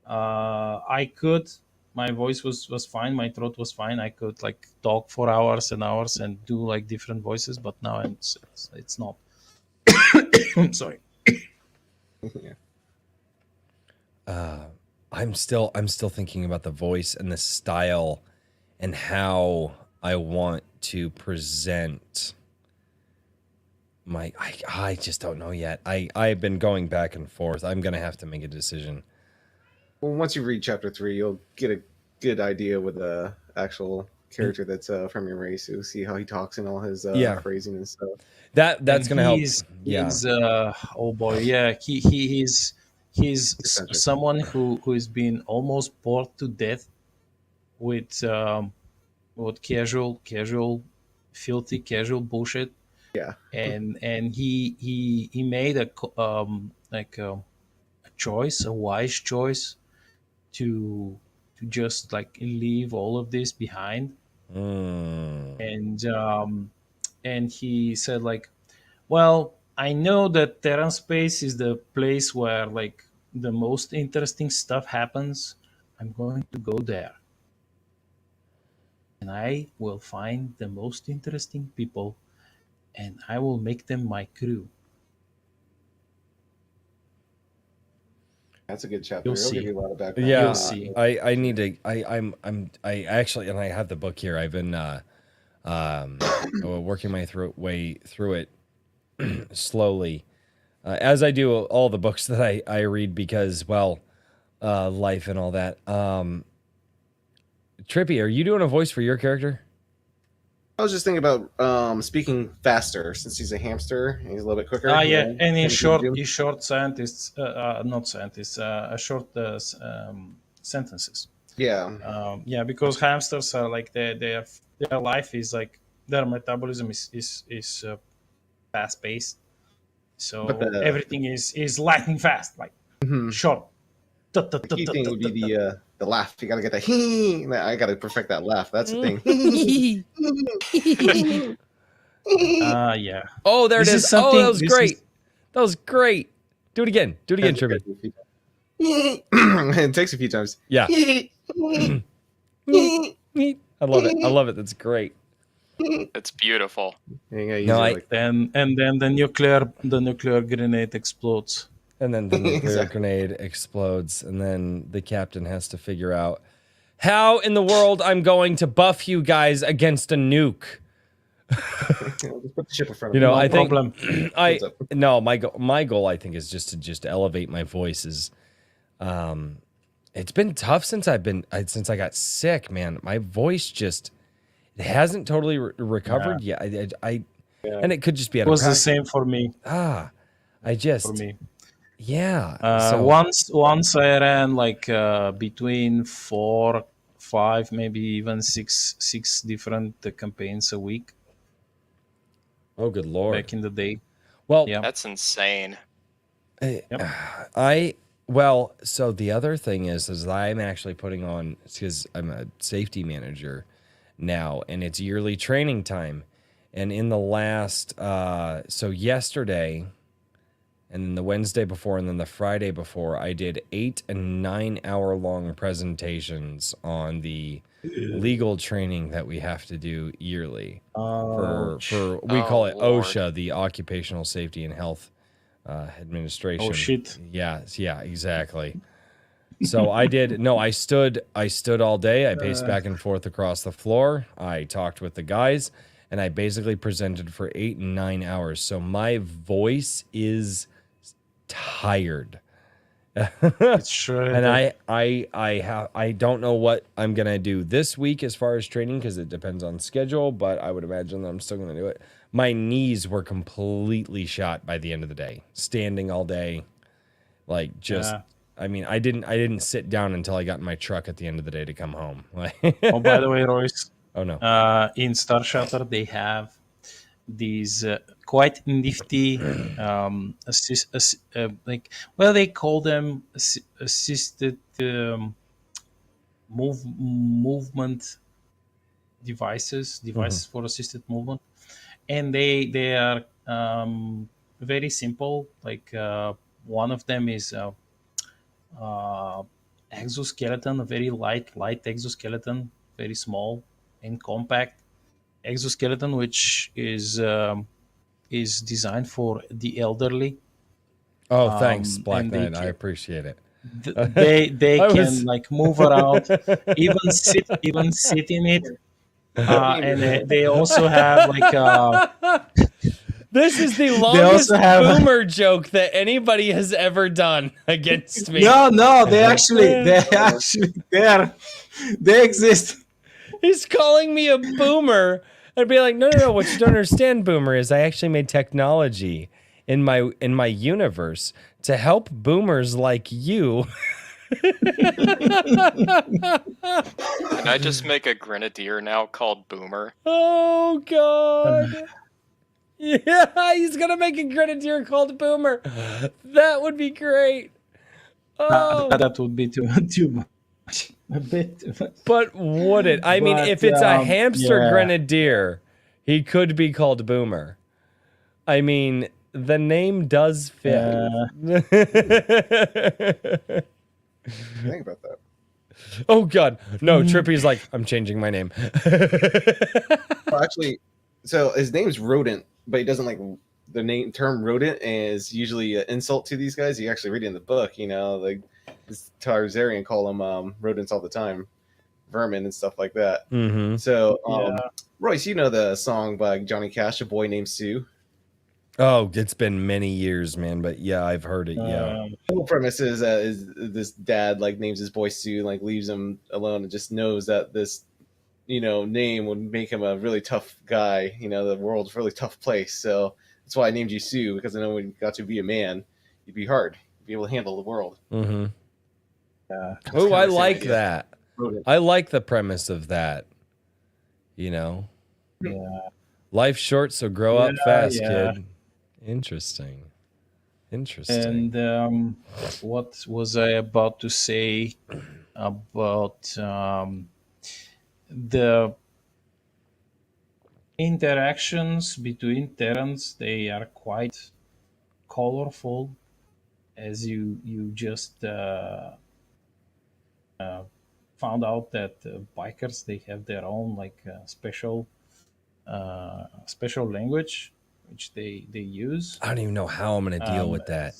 I could. My voice was fine. My throat was fine. I could like talk for hours and hours and do like different voices. But now it's not. I'm sorry. Yeah. I'm still thinking about the voice and the style and how I want to present I just don't know yet. I've been going back and forth. I'm gonna have to make a decision. Well, once you read chapter 3, you'll get a good idea with the actual character that's from your race. You'll see how he talks and all his Yeah. phrasing and stuff. That's And gonna help. he's, Yeah. He's oh boy, yeah. He's Eccentric. someone who has been almost bored to death with casual, filthy casual bullshit. Yeah. And he made a choice, a wise choice, to just like leave all of this behind. And he said like, well, I know that Terran space is the place where like the most interesting stuff happens. I'm going to go there, and I will find the most interesting people, and I will make them my crew. That's a good chapter. You'll It'll give see. you a lot of background. Yeah, You'll see. I need to. I actually, and I have the book here. I've been working my way through it slowly, as I do all the books that I read because, well, life and all that. Trippy, are you doing a voice for your character? I was just thinking about speaking faster since he's a hamster and he's a little bit quicker. Yeah, you know, and in than short, you do. in short scientists, not scientists, short sentences. Yeah. Yeah, because hamsters are like their life is like their metabolism is fast paced, so But the- everything is lightning fast, like Mhm. short. The key thing would be the laugh. You gotta get that. I gotta perfect that laugh. That's the thing. Yeah. Oh, there This it is is. Oh, something- that was this great. is- That was great. Do it again. Do it again, Trippy. It takes a few times. Yeah. I love it. I love it. That's great. it's beautiful. You gotta use No, it I- like- Then the nuclear grenade explodes. And then the nuclear Exactly. grenade explodes, and then the captain has to figure out how in the world I'm going to buff you guys against a nuke. just put the ship in front of You know, No I think problem. What's up? my goal I think is just to elevate my voices. It's been tough since I got sick, man. My voice just it hasn't totally recovered yet. And it could just be out It of was the practice. same for me. I just For me. yeah. Once I ran like between 4, 5, maybe even six different campaigns a week Oh, good lord. back in the day. Well, Yeah. That's insane. So the other thing is I'm actually putting on because I'm a safety manager now, and it's yearly training time. And in the last, so yesterday, and then the Wednesday before, and then the Friday before, I did 8 and 9 hour long presentations on the legal training that we have to do yearly for we call it Lord. OSHA, the Occupational Safety and Health Administration. Oh, shit. Yeah, exactly. So I stood all day. I paced back and forth across the floor. I talked with the guys, and I basically presented for 8 and 9 hours. So my voice is tired. It's sure. And I don't know what I'm gonna do this week as far as training because it depends on schedule, but I would imagine that I'm still gonna do it. My knees were completely shot by the end of the day, standing all day, like just. Yeah. I mean, I didn't sit down until I got in my truck at the end of the day to come home. Oh, by the way, Royce, Oh no. in StarShatter they have these quite nifty they call them assisted movement devices for assisted movement, and they are very simple. Like one of them is exoskeleton, a very light exoskeleton, very small and compact exoskeleton, which is designed for the elderly. Oh, thanks, And Black they Knight. I appreciate it. they I can was- like move around, even sit in it. And they also have like This is the also longest have- boomer joke that anybody has ever done against me. no, they exist. He's calling me a boomer. I'd be like, no. What you don't understand, boomer, is I actually made technology in my universe to help boomers like you. Can I just make a grenadier now called Boomer? Oh God. Yeah, he's gonna make a grenadier called Boomer. That would be great. Oh, That would be too much. A bit too much. but would it? I mean, But, if it's a hamster yeah. grenadier, he could be called Boomer. I mean, the name does fit. Think about that. Oh God, no! Trippy's like, I'm changing my name. Well, actually, so his name's Rodent, but he doesn't like the term rodent is usually an insult to these guys. You actually read it in the book, like this Tarzarian call them rodents all the time, vermin and stuff like that. Mm-hmm. So, Royce, you know the song by Johnny Cash, "A Boy Named Sue." Oh, it's been many years, man, but yeah, I've heard it. Yeah. The whole premise is this dad like names his boy Sue, and, like leaves him alone, and just knows that this name would make him a really tough guy. The world's a really tough place, so that's why I named you Sue, because I know when you got to be a man, you'd be hard, you'd be able to handle the world. Mm-hmm. Yeah. Oh, I the same like idea. that. Rodent. I like the premise of that. Yeah. Life's short, so grow up fast, yeah. kid. Interesting. Interesting. And what was I about to say about the interactions between Terrans? They are quite colorful, as you just found out that bikers, they have their own like special language which they use. I don't even know how I'm gonna deal with that.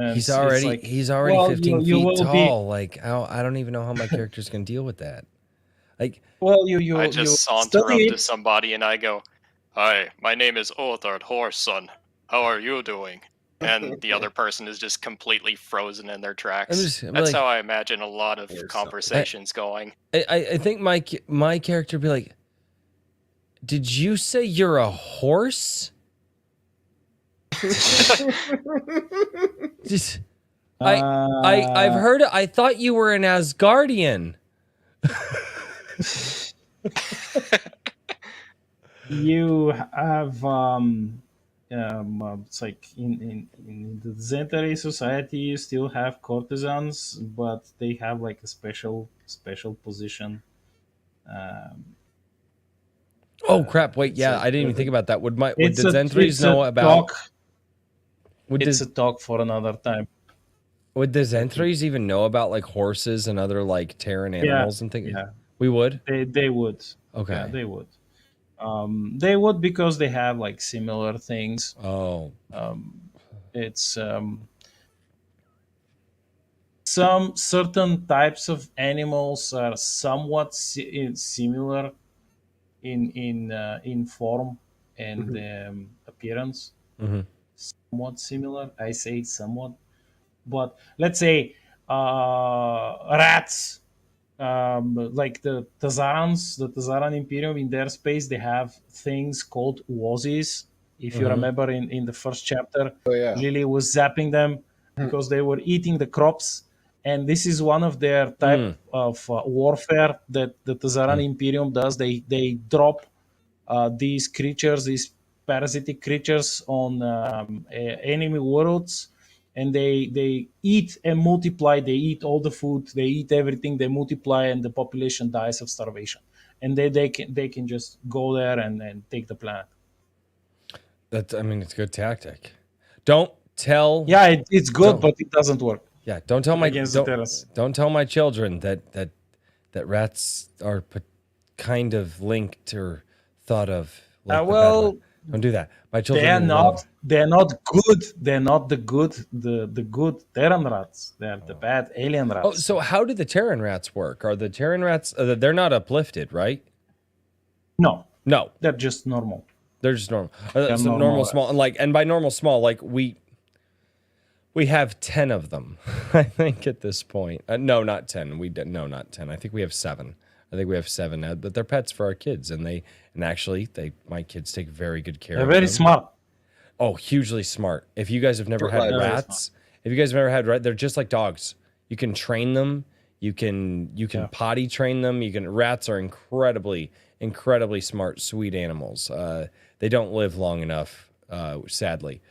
And He's it's already like, 15 you feet will tall. Like I don't even know how my character's gonna deal with that. Like, well, you I just saunter up study to it. somebody and I go, "Hi, my name is Othard Horson. How are you doing?" And the other person is just completely frozen in their tracks. I'm That's like- how I imagine a lot of Horson. conversations going. I think my character would be like, "Did you say you're a horse?" Just, I've heard it. I thought you were an Asgardian. You have it's like in the Zentari society, you still have courtesans, but they have like a special position. Oh crap! Wait, it's yeah, a- I didn't even think about that. Would the it's Zentries a know about? talk. Would It's the, a talk for another time. would the Zentries even know about like horses and other like Terran animals and things? Yeah, We would. they would. Okay. Yeah, they would. They would, because they have like similar things. Oh. It's some certain types of animals are somewhat similar in form and appearance. Mhm. Somewhat similar. I say somewhat, but let's say rats. Like the Tazaran Imperium, in their space, they have things called Wazis. If you remember in the first chapter, Oh yeah. Lily was zapping them because they were eating the crops. And this is one of their type of warfare that the Tazaran Imperium does. They drop these creatures, these parasitic creatures on enemy worlds, and they eat and multiply. They eat all the food, they eat everything, they multiply, and the population dies of starvation. And they can just go there and take the planet. That's, I mean, it's a good tactic. Don't tell. Yeah, it's good, Don't- but it doesn't work. Yeah, don't tell my Against the terrorists. don't tell my children that rats are kind of linked or thought of. Like the bad Well, one. Don't do that. My children they're love- not good. They're not the good Terran rats. They're the bad alien rats. Oh, so how do the Terran rats work? Are the Terran rats? They're not uplifted, right? No, No, they're just normal. they're just normal. They're So normal normal rats. small, and by normal small, like we have 10 of them, I think at this point. No, not 10. No, not 10. I think we have 7. I think we have 7, but they're pets for our kids, and actually my kids take very good care They're of very them. smart. Oh, hugely smart. If you guys have never had Very rats, if you guys have never had rats, they're just like dogs. You can train them. You can potty train them. Rats are incredibly smart, sweet animals. They don't live long enough, sadly.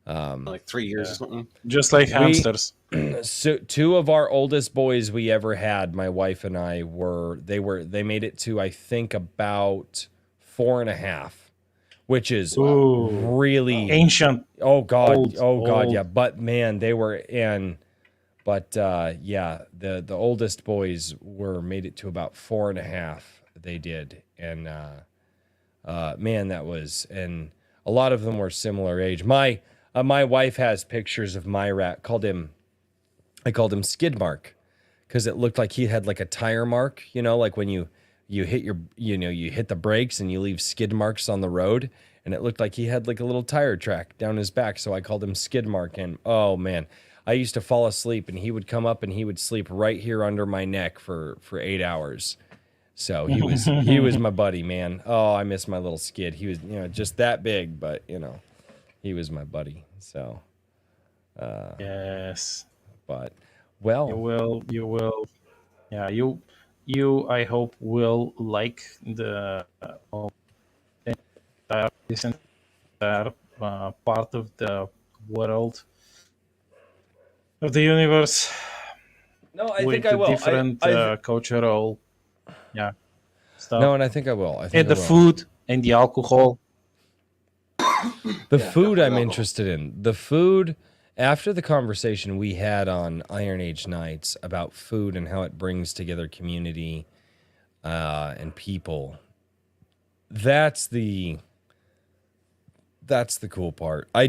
Like 3 years or something. Just like hamsters. So 2 of our oldest boys we ever had, my wife and I they made it to, I think, about 4.5, which is Ooh. really Ancient. Oh God! Old. Yeah. But man, they were in. But yeah, the oldest boys made it to about 4.5. They did, and man, that was, and a lot of them were similar age. My wife has pictures of my rat. I called him Skid Mark, because it looked like he had like a tire mark. You know, like when you hit you hit the brakes and you leave skid marks on the road. And it looked like he had like a little tire track down his back. So I called him Skid Mark. And oh man, I used to fall asleep and he would come up and he would sleep right here under my neck for 8 hours. So he was my buddy, man. Oh, I miss my little Skid. He was, just that big, but he was my buddy. So, Yes. but well, You will. Yeah, you. I hope will like the this entire part of the world of the universe no, I with think I the will. different cultural, stuff. No, and I think I will. I think And the I will. food and the alcohol. The food I'm interested in. The food, after the conversation we had on Iron Age Nights about food and how it brings together community and people, that's the cool part. I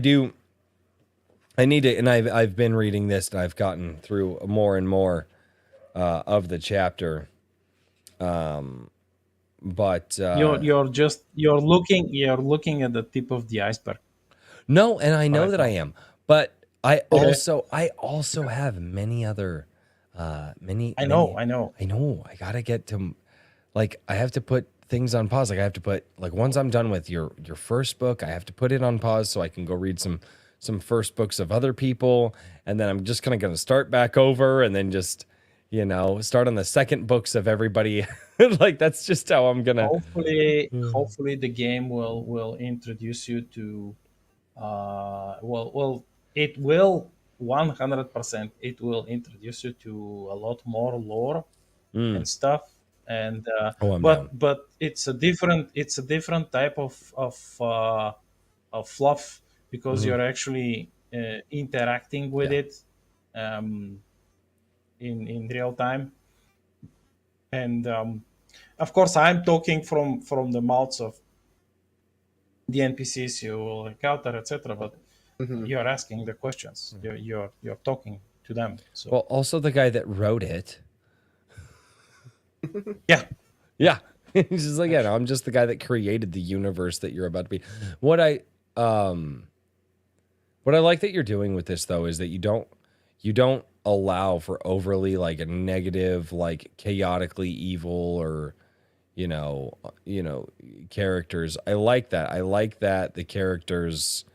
need to, and I've been reading this and I've gotten through more and more of the chapter. But You're looking at the tip of the iceberg. no, and I know Right. that I am, but I also have many other I know. I gotta get to, like, I have to put things on pause. Like I have to put, like, once I'm done with your first book, I have to put it on pause so I can go read some first books of other people, and then I'm just gonna start back over, and then just start on the second books of everybody. Like that's just how I'm gonna. Hopefully the game will introduce you to it will 100% it will introduce you to a lot more lore and stuff, and I'm down. but it's a different type of fluff, because you're actually interacting with it in real time. And of course, I'm talking from the mouths of the NPCs you will encounter, etc. But you're asking the questions. You're talking to them. So Well, also the guy that wrote it. yeah, Yeah. He's just like, no, I'm just the guy that created the universe that you're about to be. What I like that you're doing with this though is that you don't allow for overly like a negative, like chaotically evil or characters. I like that. I like that the characters,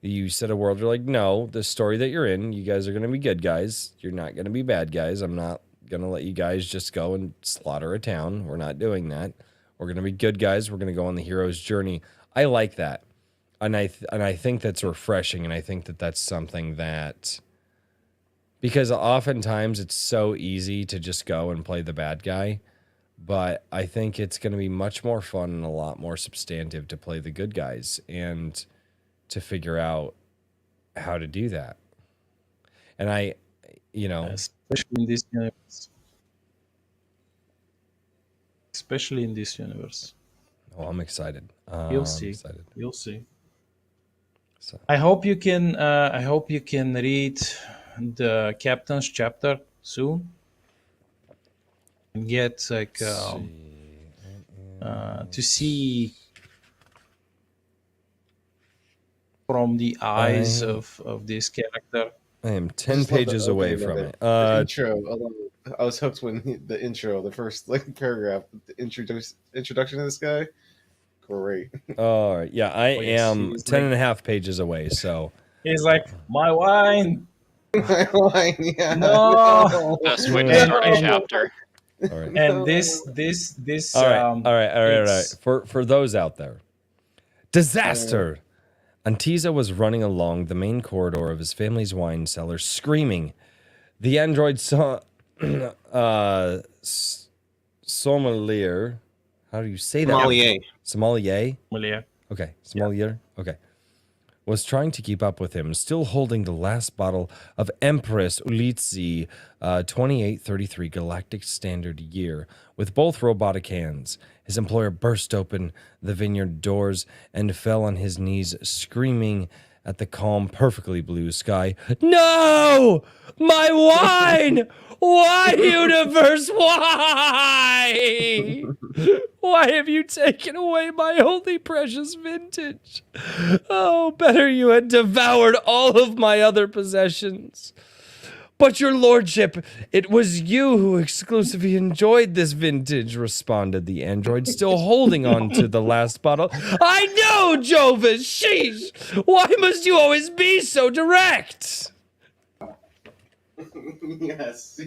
you set a world, you're like, no, the story that you're in, you guys are going to be good guys. You're not going to be bad guys. I'm not going to let you guys just go and slaughter a town. We're not doing that. We're going to be good guys. We're going to go on the hero's journey. I like that. And I think that's refreshing, and I think that that's something that, because oftentimes it's so easy to just go and play the bad guy, but I think it's going to be much more fun and a lot more substantive to play the good guys and to figure out how to do that. And especially in this universe. Especially in this universe. Oh, I'm excited. You'll see. I'm excited. You'll see. So. I hope you can. I hope you can read the captain's chapter soon and get like to see from the eyes of this character. I am 10 pages away from it. The intro. I was hooked when the intro, the first paragraph, the introduction to this guy. Great. All right. Yeah, I am 10 and a half pages away. So he's like, my wine. My wine. Yeah. No. Best way to start a chapter. all right. And this. All right. For those out there, disaster. Antiza was running along the main corridor of his family's wine cellar, screaming. The android sommelier. How do you say that? Sommelier. Okay. Sommelier. Yeah. Okay. Was trying to keep up with him, still holding the last bottle of Empress Ulizi 2833 Galactic Standard Year with both robotic hands. His employer burst open the vineyard doors and fell on his knees, screaming at the calm, perfectly blue sky. No! My wine! Why, universe? Why? Why have you taken away my only precious vintage? Oh, better you had devoured all of my other possessions. But your lordship, it was you who exclusively enjoyed this vintage, responded the android, still holding on to the last bottle. I know, Jovis! Sheesh! Why must you always be so direct? Yes.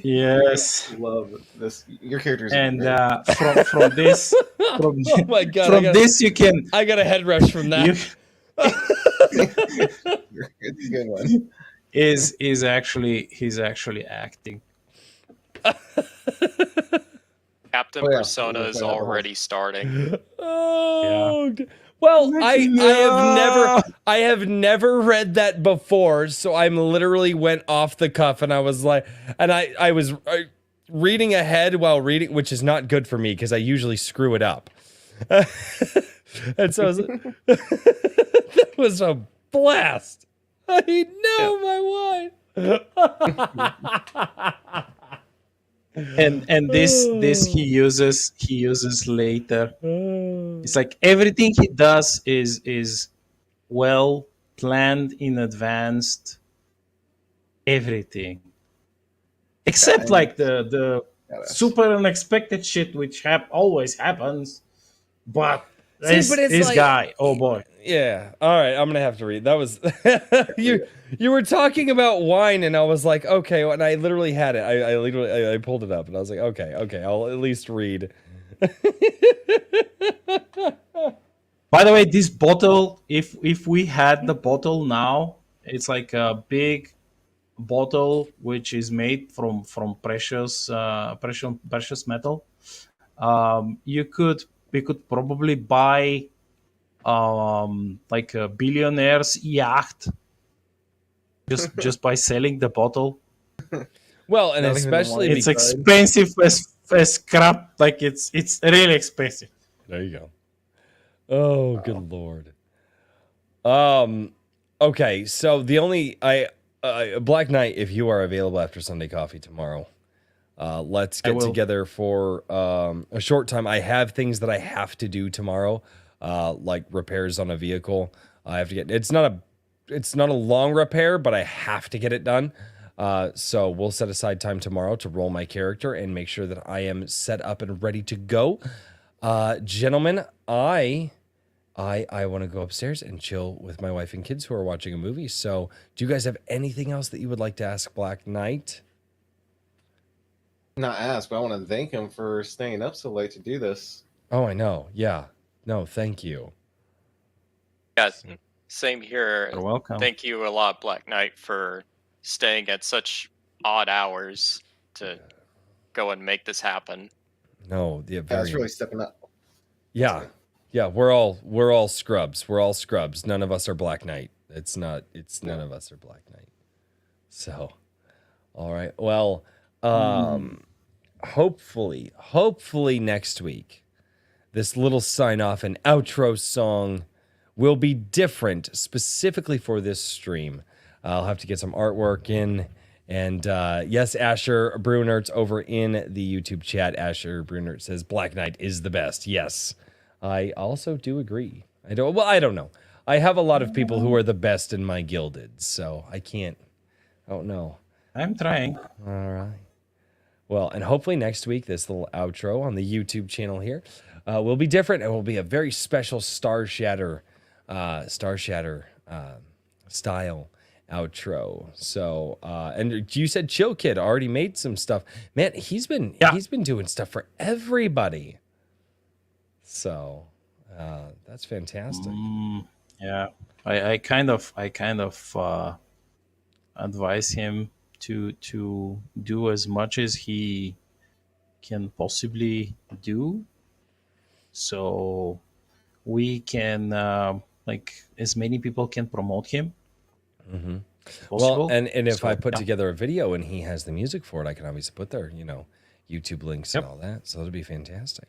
Yes. Love this. Your characters. And from this, oh my God! From this you can. I got a head rush from that. It's a good one. He's actually acting. Captain Persona is already starting. Oh. Yeah. Well, I have never read that before, so I'm literally went off the cuff, and I was like, and I was reading ahead while reading, which is not good for me because I usually screw it up. And so that was a blast. I know my wine. And this he uses later. It's like everything he does is well planned in advance. Everything except like the super unexpected shit which always happens. But this like, guy, oh boy. Yeah. All right. I'm gonna have to read. That was you were talking about wine, and I was like, okay. And I literally had it. I pulled it up, and I was like, okay. I'll at least read. By the way, this bottle, if we had the bottle now, it's like a big bottle which is made from precious metal. We could probably buy like a billionaire's yacht just by selling the bottle. Well, and especially it's expensive as crap. Like it's really expensive. There you go. Oh, good Lord. Okay, so the only Black Knight, if you are available after Sunday Coffee tomorrow, let's get together for a short time. I have things that I have to do tomorrow, like repairs on a vehicle. I have to get. It's not a long repair, but I have to get it done. So we'll set aside time tomorrow to roll my character and make sure that I am set up and ready to go. Gentlemen, I want to go upstairs and chill with my wife and kids who are watching a movie. So do you guys have anything else that you would like to ask Black Knight? Not ask, but I want to thank him for staying up so late to do this. Oh, I know. Yeah. No, thank you. Yeah, same here. You're welcome. Thank you a lot, Black Knight, for staying at such odd hours to go and make this happen. No, yeah, Yeah, very. it's really stepping up. Yeah, yeah. We're all scrubs. We're all scrubs. None of us are Black Knight. It's none of us are Black Knight. So, all right. Well, hopefully next week, this little sign off and outro song will be different specifically for this stream. I'll have to get some artwork in. And yes, Asher Brunert's over in the YouTube chat. Asher Brunert says Black Knight is the best. Yes, I also do agree. I don't know. I have a lot of people who are the best in my gilded, so I don't know. I'm trying. All right. Well, and hopefully next week, this little outro on the YouTube channel here will be different. It will be a very special StarShatter style outro. So, and you said Chill Kid already made some stuff. Man, he's been doing stuff for everybody. So, that's fantastic. Yeah, I kind of advise him to do as much as he can possibly do, so we can like as many people can promote him. Mm-hmm. Possible. Well, and if So, I put yeah. together a video and he has the music for it, I can obviously put their YouTube links and all that. So it'll be fantastic.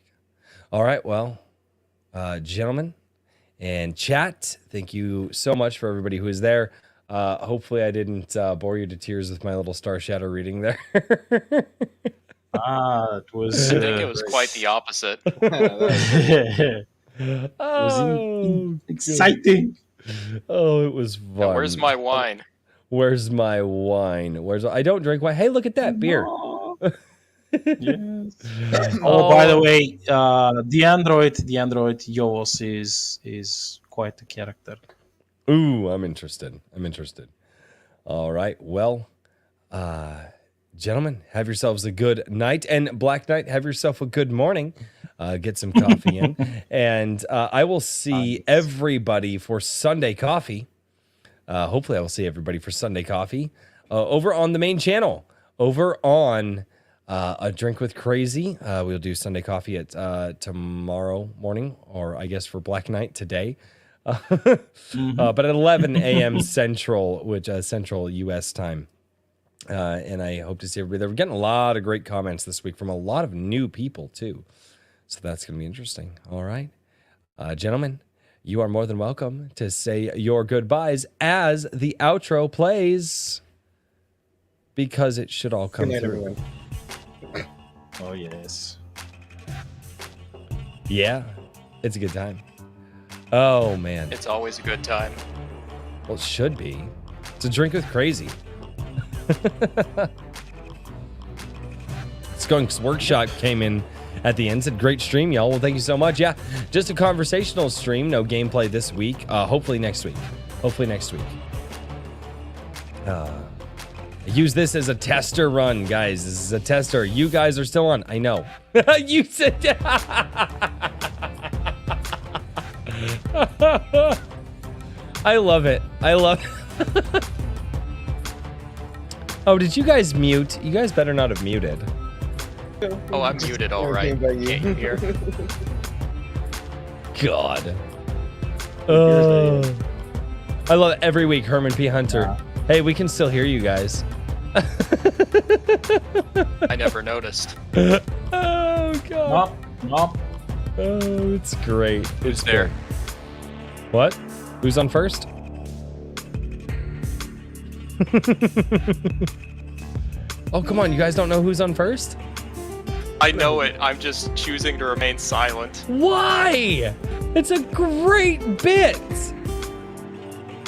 All right, well, gentlemen and chat, thank you so much for everybody who is there. Hopefully I didn't bore you to tears with my little StarShatter reading there. It was. I think it was quite the opposite. It was Oh, exciting. oh, it was fun. Now, where's my wine? Where's my wine? I don't drink wine. Hey, look at that beer. Yes. Oh, by the way, the android Yos is quite a character. Ooh, I'm interested. All right. Well, gentlemen, have yourselves a good night. And Black Knight, have yourself a good morning. Get some coffee in. And I will see everybody for Sunday coffee. Hopefully I will see everybody for Sunday coffee over on the main channel. Over on A Drink with Crazy. We'll do Sunday coffee at tomorrow morning, or I guess for Black Knight today. But at 11 a.m. Central, which Central U.S. time. And I hope to see everybody there. We're getting a lot of great comments this week from a lot of new people, too. So that's going to be interesting. All right. Gentlemen, you are more than welcome to say your goodbyes as the outro plays, because it should all come Good night, through. everyone. Oh yes. Yeah, it's a good time. Oh, man. It's always a good time. Well, it should be. It's A Drink with Crazy. Skunk's Workshop came in at the end, said, great stream, y'all. Well, thank you so much. Yeah, just a conversational stream. No gameplay this week. Hopefully next week. Use this as a tester run, guys. This is a tester. You guys are still on. I know. You said I love it. Oh, did you guys mute? You guys better not have muted. Oh, I'm muted, all right. Can't you hear? God. I love it. Every week, Herman P. Hunter. Yeah. Hey, we can still hear you guys. I never noticed. Oh, God. Nope. Oh, it's great. Who's there? What? Who's on first? Oh, come on. You guys don't know who's on first? I know it. I'm just choosing to remain silent. Why? It's a great bit.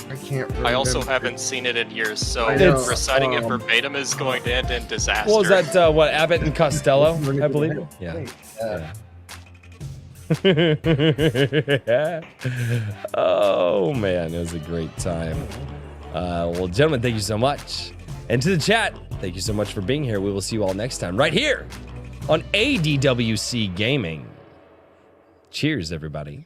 I can't remember. I also haven't seen it in years, so I know, reciting it verbatim is going to end in disaster. What was that? What, Abbott and Costello, I believe? Yeah. Oh, man. It was a great time. Well, gentlemen, thank you so much. And to the chat, thank you so much for being here. We will see you all next time right here on ADWC Gaming. Cheers, everybody.